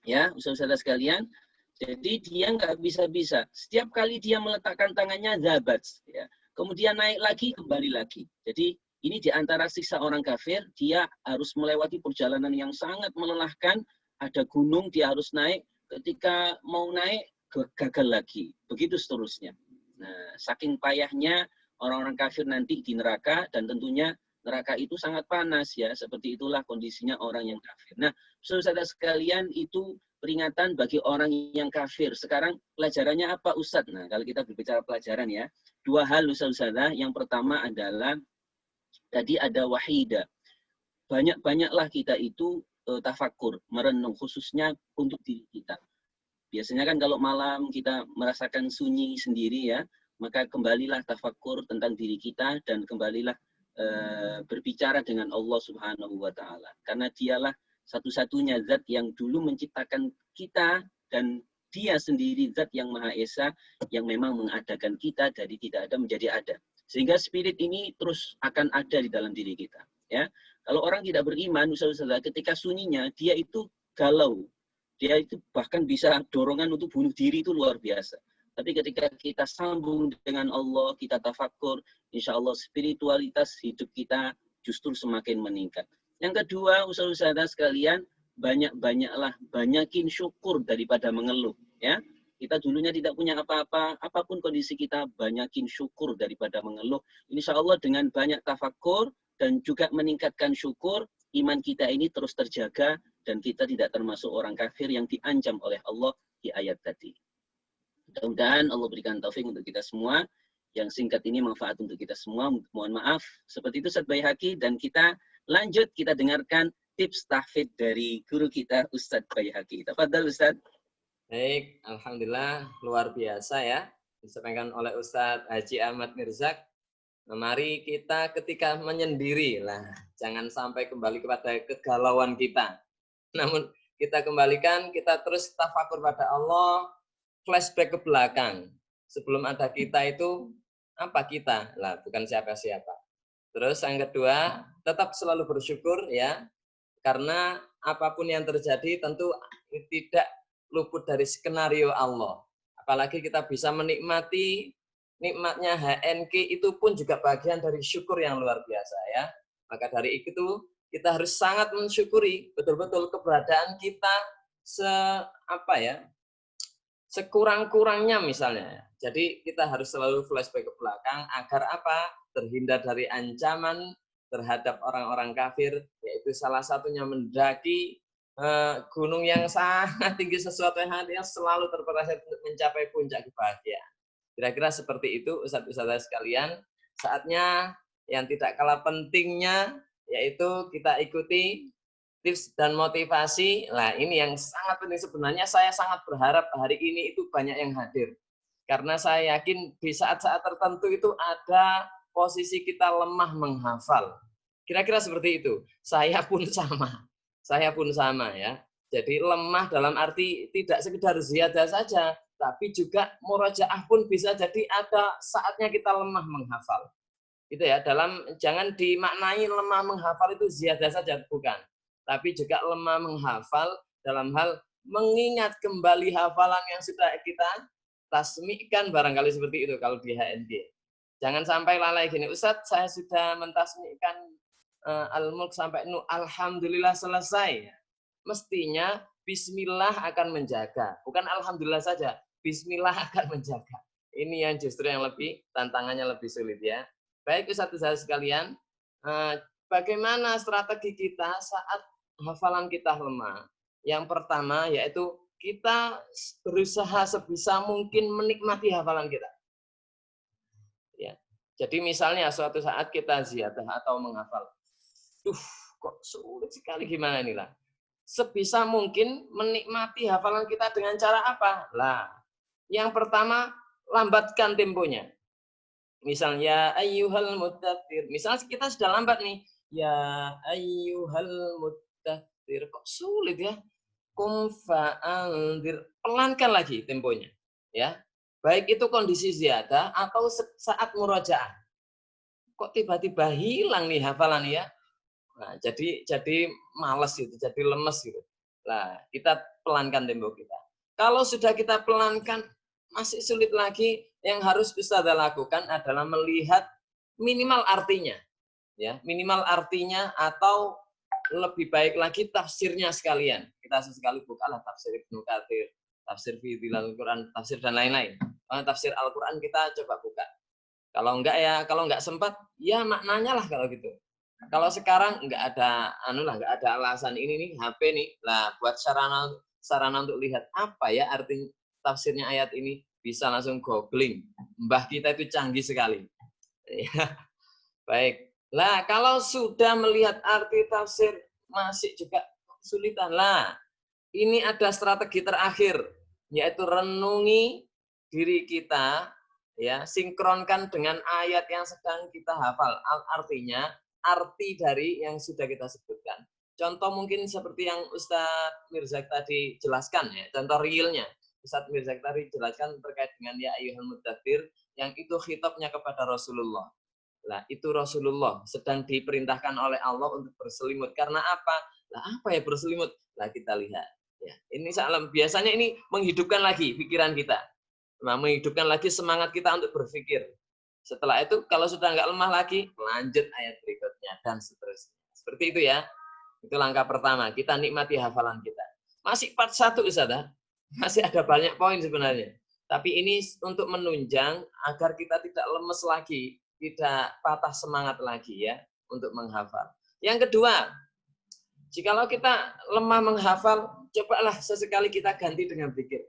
S1: Ya, saudara sekalian. Jadi dia nggak bisa-bisa. Setiap kali dia meletakkan tangannya zabat, ya. Kemudian naik lagi, kembali lagi. Jadi ini di antara siksa orang kafir, dia harus melewati perjalanan yang sangat melelahkan. Ada gunung, dia harus naik. Ketika mau naik, gagal lagi. Begitu seterusnya. Nah, saking payahnya orang-orang kafir nanti di neraka, dan tentunya neraka itu sangat panas, ya. Seperti itulah kondisinya orang yang kafir. Nah, saudara sekalian, itu peringatan bagi orang yang kafir. Sekarang pelajarannya apa, Ustadz? Nah, kalau kita berbicara pelajaran, ya, dua hal, saudara. Yang pertama adalah tadi ada wahida. Banyak-banyaklah kita itu tafakur, merenung, khususnya untuk diri kita. Biasanya kan kalau malam kita merasakan sunyi sendiri, ya, maka kembalilah tafakur tentang diri kita dan kembalilah berbicara dengan Allah Subhanahu wa Ta'ala. Karena dialah satu-satunya zat yang dulu menciptakan kita, dan dia sendiri zat yang Maha Esa yang memang mengadakan kita dari tidak ada menjadi ada. Sehingga spirit ini terus akan ada di dalam diri kita. Ya, kalau orang tidak beriman, saudara, ketika sunyinya dia itu galau, dia itu bahkan bisa dorongan untuk bunuh diri, itu luar biasa. Tapi ketika kita sambung dengan Allah, kita tafakur, insya Allah spiritualitas hidup kita justru semakin meningkat. Yang kedua, saudara sekalian, banyakin syukur daripada mengeluh. Ya, kita dulunya tidak punya apa-apa, apapun kondisi kita, banyakin syukur daripada mengeluh. Insya Allah dengan banyak tafakur dan juga meningkatkan syukur, iman kita ini terus terjaga dan kita tidak termasuk orang kafir yang diancam oleh Allah di ayat tadi. Mudah-mudahan Allah berikan taufik untuk kita semua. Yang singkat ini manfaat untuk kita semua. Mohon maaf. Seperti itu Ustadz Baihaqi, dan kita lanjut, kita dengarkan tips tahfidz dari guru kita Ustadz Baihaqi. Tafadhal Ustadz.
S2: Baik, alhamdulillah luar biasa ya disampaikan oleh Ustadz Haji Ahmad Mirzak. Mari kita ketika menyendiri lah, jangan sampai kembali kepada kegalauan kita. Namun kita kembalikan, kita terus tafakur pada Allah, flashback ke belakang. Sebelum ada kita itu, apa kita? Lah, bukan siapa-siapa. Terus yang kedua, tetap selalu bersyukur ya, karena apapun yang terjadi tentu tidak luput dari skenario Allah. Apalagi kita bisa menikmati nikmatnya HNK, itu pun juga bagian dari syukur yang luar biasa ya. Maka dari itu kita harus sangat mensyukuri betul-betul keberadaan kita sekurang-kurangnya misalnya. Jadi kita harus selalu flashback ke belakang agar apa? Terhindar dari ancaman terhadap orang-orang kafir, yaitu salah satunya mendaki gunung yang sangat tinggi, sesuatu yang selalu terperasaan untuk mencapai puncak kebahagiaan. Kira-kira seperti itu Ustadz-ustadz sekalian. Saatnya yang tidak kalah pentingnya yaitu kita ikuti Tips dan motivasi, nah ini yang sangat penting sebenarnya. Saya sangat berharap hari ini itu banyak yang hadir. Karena saya yakin di saat-saat tertentu itu ada posisi kita lemah menghafal. Kira-kira seperti itu. Saya pun sama. Saya pun sama ya. Jadi lemah dalam arti tidak sekedar ziyadah saja, tapi juga murojaah pun bisa jadi ada saatnya kita lemah menghafal. Itu ya, jangan dimaknai lemah menghafal itu ziyadah saja, bukan. Tapi juga lemah menghafal dalam hal mengingat kembali hafalan yang sudah kita tasmi'kan, barangkali seperti itu kalau di HNG. Jangan sampai lalai gini, Ustadz saya sudah mentasmi'kan Al-Mulk sampai alhamdulillah selesai. Mestinya bismillah akan menjaga, bukan alhamdulillah saja, bismillah akan menjaga. Ini yang justru yang lebih tantangannya lebih sulit ya. Baik Ustadz sekalian, bagaimana strategi kita saat hafalan kita lemah? Yang pertama yaitu kita berusaha sebisa mungkin menikmati hafalan kita. Ya. Jadi misalnya suatu saat kita ziyadah atau menghafal, kok sulit sekali gimana nih lah? Sebisa mungkin menikmati hafalan kita dengan cara apa? Lah, yang pertama lambatkan temponya. Misalnya ayyuhal muddatsir. Misalnya kita sudah lambat nih. Ya ayyuhal muddatsir. Kok sulit ya? Qum fa'anzir. Pelankan lagi temponya. Ya. Baik itu kondisi ziyadah atau saat murojaah. Kok tiba-tiba hilang nih hafalan ya? Nah, jadi males gitu, jadi lemes gitu. Nah, kita pelankan tempo kita. Kalau sudah kita pelankan masih sulit lagi, yang harus Ustadzah lakukan adalah melihat minimal artinya. Ya, minimal artinya atau lebih baik lagi tafsirnya sekalian. Kita sesekali bukalah tafsir Ibnu Katsir, tafsir Fidhilal Quran, tafsir dan lain-lain. Tafsir Al-Quran kita coba buka. Kalau enggak sempat, ya maknanya lah kalau gitu. Kalau sekarang enggak ada enggak ada alasan ini nih HP nih. Lah buat sarana untuk lihat apa ya arti tafsirnya ayat ini, bisa langsung googling. Mbah kita itu canggih sekali. Ya. Baik. Lah kalau sudah melihat arti tafsir masih juga kesulitan. Lah, ini ada strategi terakhir, yaitu renungi diri kita, ya, sinkronkan dengan ayat yang sedang kita hafal. Artinya arti dari yang sudah kita sebutkan. Contoh mungkin seperti yang Ustadz Mirzak tadi jelaskan ya, contoh realnya. Ustadz Mirzak tadi jelaskan terkait dengan ya ayyuhal muddatsir, yang itu khitabnya kepada Rasulullah. Nah, itu Rasulullah sedang diperintahkan oleh Allah untuk berselimut. Karena apa? Nah, apa ya berselimut? Nah, kita lihat. Ya, ini biasanya ini menghidupkan lagi pikiran kita. Nah, menghidupkan lagi semangat kita untuk berpikir. Setelah itu, kalau sudah nggak lemah lagi, lanjut ayat berikutnya, dan seterusnya. Seperti itu ya. Itu langkah pertama, kita nikmati hafalan kita. Masih part 1, Ustazah. Masih ada banyak poin sebenarnya. Tapi ini untuk menunjang agar kita tidak lemes lagi, tidak patah semangat lagi ya untuk menghafal. Yang kedua, jikalau kita lemah menghafal, cobalah sesekali kita ganti dengan zikir.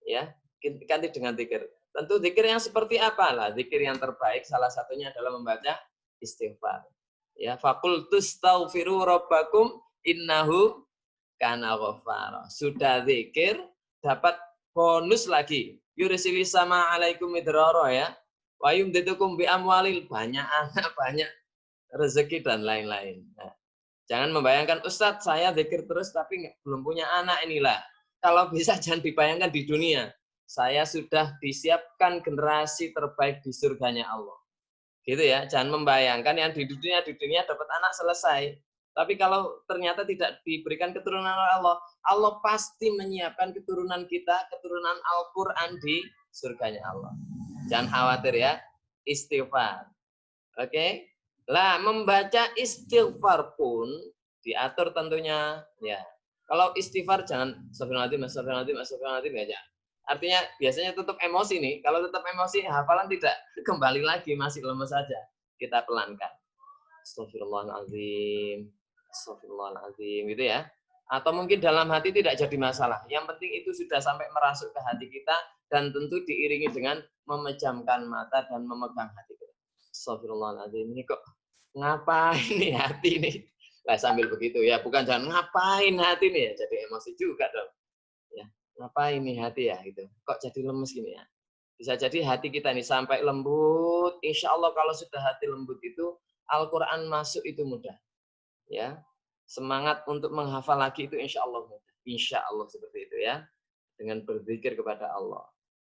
S2: Ya, ganti dengan zikir. Tentu zikir yang seperti apa lah? Zikir yang terbaik salah satunya adalah membaca istighfar. Ya, faqultus taghfiru rabbakum innahu kana ghaffara. Sudah zikir dapat bonus lagi. Yursilis sama alaikum midrara ya. Wa yumdidukum bi amwalil, banyak anak, banyak rezeki dan lain-lain. Nah, jangan membayangkan Ustadz saya zikir terus tapi belum punya anak inilah. Kalau bisa jangan dibayangkan di dunia. Saya sudah disiapkan generasi terbaik di surganya Allah. Gitu ya, jangan membayangkan yang di dunia dapat anak selesai. Tapi kalau ternyata tidak diberikan keturunan oleh Allah, Allah pasti menyiapkan keturunan kita, keturunan Al-Quran di surganya Allah. Jangan khawatir ya, istighfar. Oke? Lah, membaca istighfar pun diatur tentunya ya. Kalau istighfar jangan astagfirullahaladzim ya. Artinya biasanya tutup emosi nih. Kalau tutup emosi, hafalan tidak kembali lagi, masih lemes saja. Kita pelankan. Astagfirullahaladzim, gitu ya. Atau mungkin dalam hati tidak jadi masalah. Yang penting itu sudah sampai merasuk ke hati kita dan tentu diiringi dengan memejamkan mata dan memegang hati kita. Astagfirullahaladzim, ini kok ngapain nih hati ini? Lah sambil begitu ya, bukan jangan ngapain hati nih ya, jadi emosi juga dong. Ya, ngapain nih hati ya gitu. Kok jadi lemes gini ya? Bisa jadi hati kita ini sampai lembut. Insya Allah kalau sudah hati lembut itu Al-Quran masuk itu mudah. Ya, semangat untuk menghafal lagi itu insya Allah mudah. Insya Allah seperti itu ya. Dengan berzikir kepada Allah.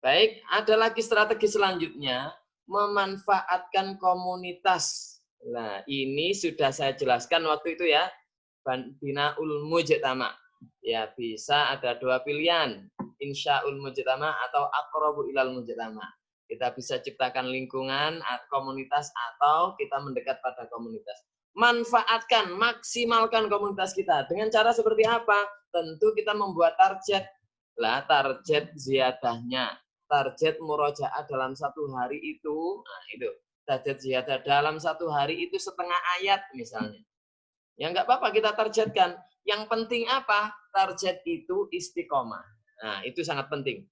S2: Baik, ada lagi strategi selanjutnya, memanfaatkan komunitas. Nah, ini sudah saya jelaskan waktu itu ya, Binaul Mujtama. Ya, bisa ada dua pilihan, Insya'ul Mujtama atau Aqrabu ilal Mujtama. Kita bisa ciptakan lingkungan, komunitas, atau kita mendekat pada komunitas. Manfaatkan, maksimalkan komunitas kita. Dengan cara seperti apa? Tentu kita membuat target. Lah, target ziyadahnya. Target murojaah dalam satu hari itu, nah itu. Target ziyadah dalam satu hari itu setengah ayat misalnya. Ya nggak apa-apa kita targetkan. Yang penting apa? Target itu istiqomah. Nah, itu sangat penting.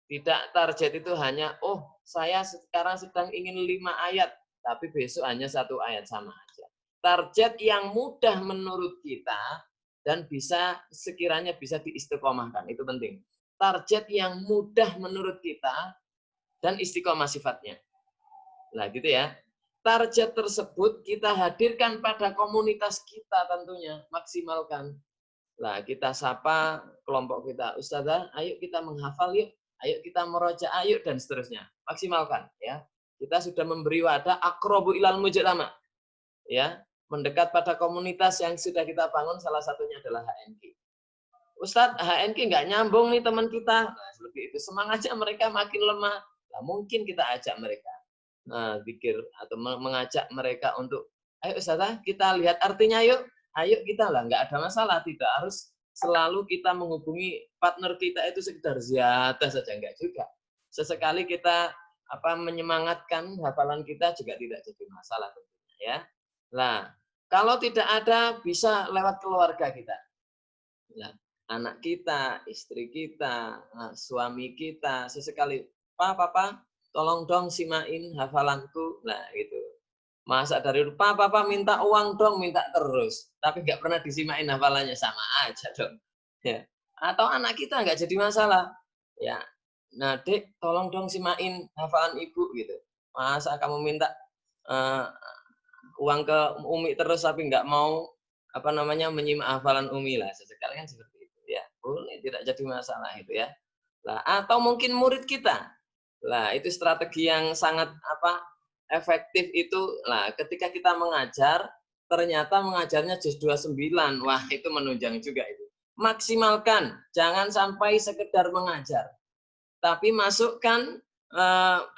S2: Tidak target itu hanya, oh saya sekarang sedang ingin 5 ayat, tapi besok hanya 1 ayat, sama aja. Target yang mudah menurut kita dan bisa sekiranya bisa diistiqomahkan, itu penting. Target yang mudah menurut kita dan istiqomah sifatnya. Nah gitu ya. Target tersebut kita hadirkan pada komunitas kita tentunya, maksimalkan. Nah kita sapa kelompok kita, Ustazah, ayo kita menghafal yuk, ayo kita merojaah yuk, dan seterusnya. Maksimalkan ya. Kita sudah memberi wadah aqrabu ilal mujtama. Ya, mendekat pada komunitas yang sudah kita bangun, salah satunya adalah HNK. Ustadz, HNK nggak nyambung nih teman kita. Nah, seperti itu. Semangatnya mereka makin lemah. Nah, mungkin kita ajak mereka. Pikir atau mengajak mereka untuk, ayo Ustadz, kita lihat artinya yuk. Ayo kita lah, nggak ada masalah. Tidak harus selalu kita menghubungi partner kita itu sekedar ziyadah saja. Enggak juga. Sesekali kita menyemangatkan hafalan kita juga tidak jadi masalah tentunya ya. Nah, kalau tidak ada bisa lewat keluarga kita. Nah, anak kita, istri kita, suami kita, sesekali, Papa, tolong dong simain hafalanku. Nah, itu. Masa dari Papa minta uang dong, minta terus. Tapi nggak pernah disimain hafalannya, sama aja dong. Ya. Atau anak kita nggak jadi masalah. Ya. Nah, Dek, tolong dong simain hafalan ibu gitu. Masa kamu minta uang ke Umi terus tapi nggak mau menyimak hafalan Umi lah. Sesekali kan seperti itu ya. Boleh, tidak jadi masalah itu ya. Lah, atau mungkin murid kita. Lah, itu strategi yang sangat efektif itu. Lah, ketika kita mengajar, ternyata mengajarnya juz 29. Wah, itu menunjang juga itu. Maksimalkan, jangan sampai sekedar mengajar. Tapi masukkan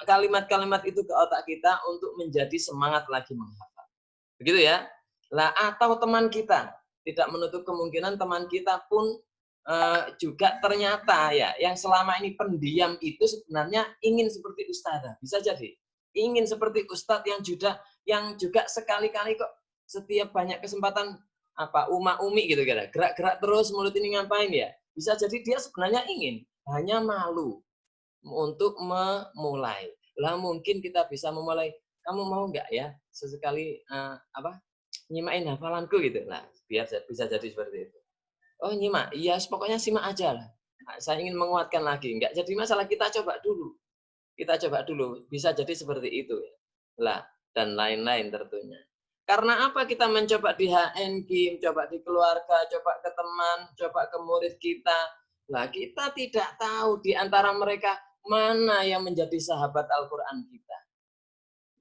S2: kalimat-kalimat itu ke otak kita untuk menjadi semangat lagi menghafal. Begitu ya. Lah, atau teman kita, tidak menutup kemungkinan teman kita pun juga ternyata ya yang selama ini pendiam itu sebenarnya ingin seperti ustadzah. Bisa jadi ingin seperti ustadz yang juga sekali-kali kok setiap banyak kesempatan umi gitu kira gerak-gerak terus mulut ini ngapain ya. Bisa jadi dia sebenarnya ingin, hanya malu untuk memulai. Lah mungkin kita bisa memulai, kamu mau nggak ya sesekali nyimain hafalanku gitu. Nah, biar bisa jadi seperti itu. Oh nyimak, iya pokoknya simak aja lah. Nah, saya ingin menguatkan lagi, nggak jadi masalah, kita coba dulu. Kita coba dulu, bisa jadi seperti itu ya. Lah, dan lain-lain tentunya. Karena apa kita mencoba di HNK, coba di keluarga, coba ke teman, coba ke murid kita. Lah, kita tidak tahu di antara mereka mana yang menjadi sahabat Al-Quran kita.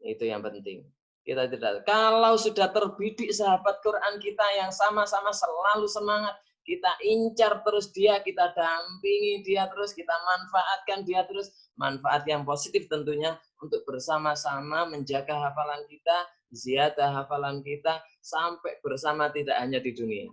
S2: Itu yang penting. Kita tidak. Kalau sudah terbidik sahabat Quran kita yang sama-sama selalu semangat, kita incar terus dia, kita dampingi dia terus, kita manfaatkan dia terus, manfaat yang positif tentunya untuk bersama-sama menjaga hafalan kita, ziyadah hafalan kita, sampai bersama tidak hanya di dunia,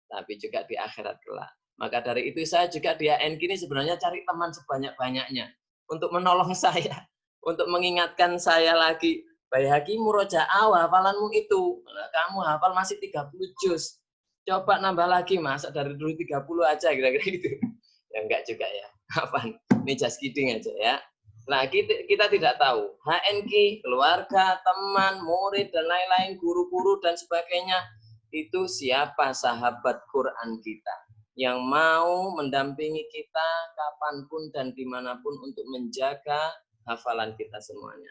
S2: tapi juga di akhirat kelak. Maka dari itu saya juga di HNK ini sebenarnya cari teman sebanyak-banyaknya untuk menolong saya, untuk mengingatkan saya lagi, Baihaqi murojaah hafalanmu itu, kamu hafal masih 30 juz. Coba nambah lagi, masa dari dulu 30 aja kira-kira gitu. Ya enggak juga ya. Apaan? Ini just kidding aja ya. Nah, kita tidak tahu. HNK, keluarga, teman, murid, dan lain-lain, guru-guru, dan sebagainya. itu siapa sahabat Quran kita yang mau mendampingi kita kapanpun dan dimanapun untuk menjaga hafalan kita semuanya.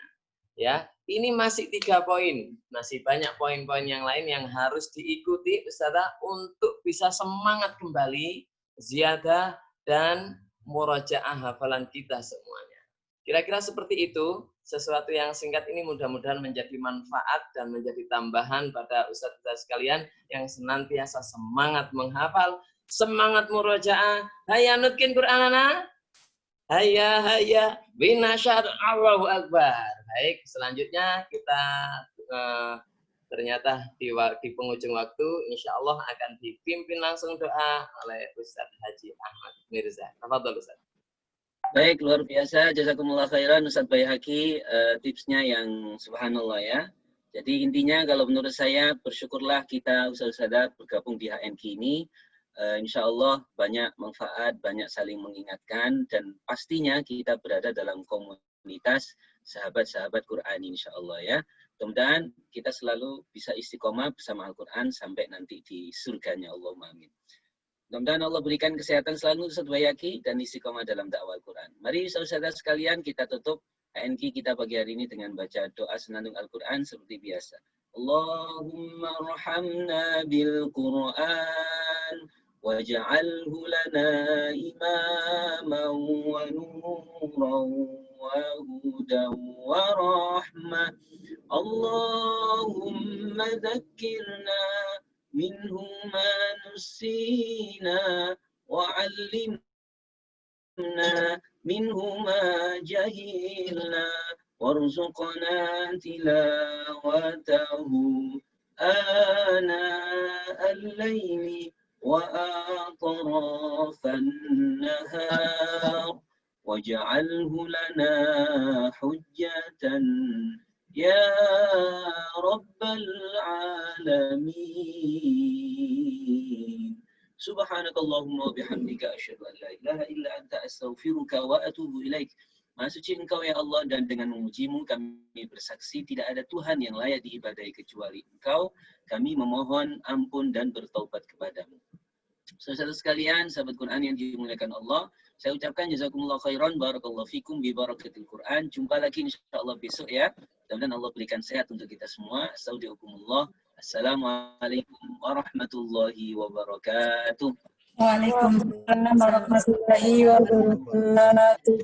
S2: Ya, ini masih 3 poin, masih banyak poin-poin yang lain yang harus diikuti Ustazah untuk bisa semangat kembali, ziyadah dan murojaah hafalan kita semuanya. Kira-kira seperti itu, sesuatu yang singkat ini mudah-mudahan menjadi manfaat dan menjadi tambahan pada ustaz-ustaz sekalian yang senantiasa semangat menghafal, semangat murojaah. Hayya nutkin Qur'anana. Hayya hayya binasyad Allahu Akbar. Baik, selanjutnya kita ternyata di penghujung waktu insya Allah akan dipimpin langsung doa oleh Ustadz Haji Ahmad Mirza. Tafadhol Ustadz.
S1: Baik, luar biasa. Jazakumullah khairan Ustadz Baihaqi, tipsnya yang subhanallah ya. Jadi intinya kalau menurut saya bersyukurlah kita ustaz-ustazah bergabung di HNQ ini. Insya Allah banyak manfaat, banyak saling mengingatkan, dan pastinya kita berada dalam komunitas sahabat-sahabat Quran insya Allah ya. Mudah-mudahan kita selalu bisa istiqomah bersama Al-Quran sampai nanti di surganya Allahumma amin. Mudah-mudahan Allah berikan kesehatan selalu Ustaz Baihaqi dan istiqomah dalam dakwah Al-Quran. Mari saudara sekalian kita tutup HNQ kita pagi hari ini dengan baca doa senandung Al-Quran seperti biasa. Allahumma arhamna bil Quran waj'alhu lana imaman wa nuran wa hudan wa rahmah. Allahumma dhakkirna minhu ma nusina wa 'allimna minhu ma jahilna warzuqna tilawatahu ana al-layli wa atrafan nahar waj'alhu lana hujjatan ya rabbal alamin. Subhanakallahumma wa bihamdika asyhadu an la ilaha illa anta astaghfiruka wa atubu ilaik. Maha suci Engkau ya Allah, dan dengan memujimu kami bersaksi tidak ada Tuhan yang layak diibadahi kecuali Engkau. Kami memohon ampun dan bertaubat kepadamu. Saudara sekalian, sahabat Quran yang dimuliakan Allah, saya ucapkan jazakumullah khairan, barakallahu fikum bi barakatil Quran. Jumpa lagi insyaallah besok ya. Mudah-mudahan Allah berikan sehat untuk kita semua. Astagfirullah. Assalamualaikum warahmatullahi wabarakatuh.
S12: Waalaikumsalam warahmatullahi wabarakatuh.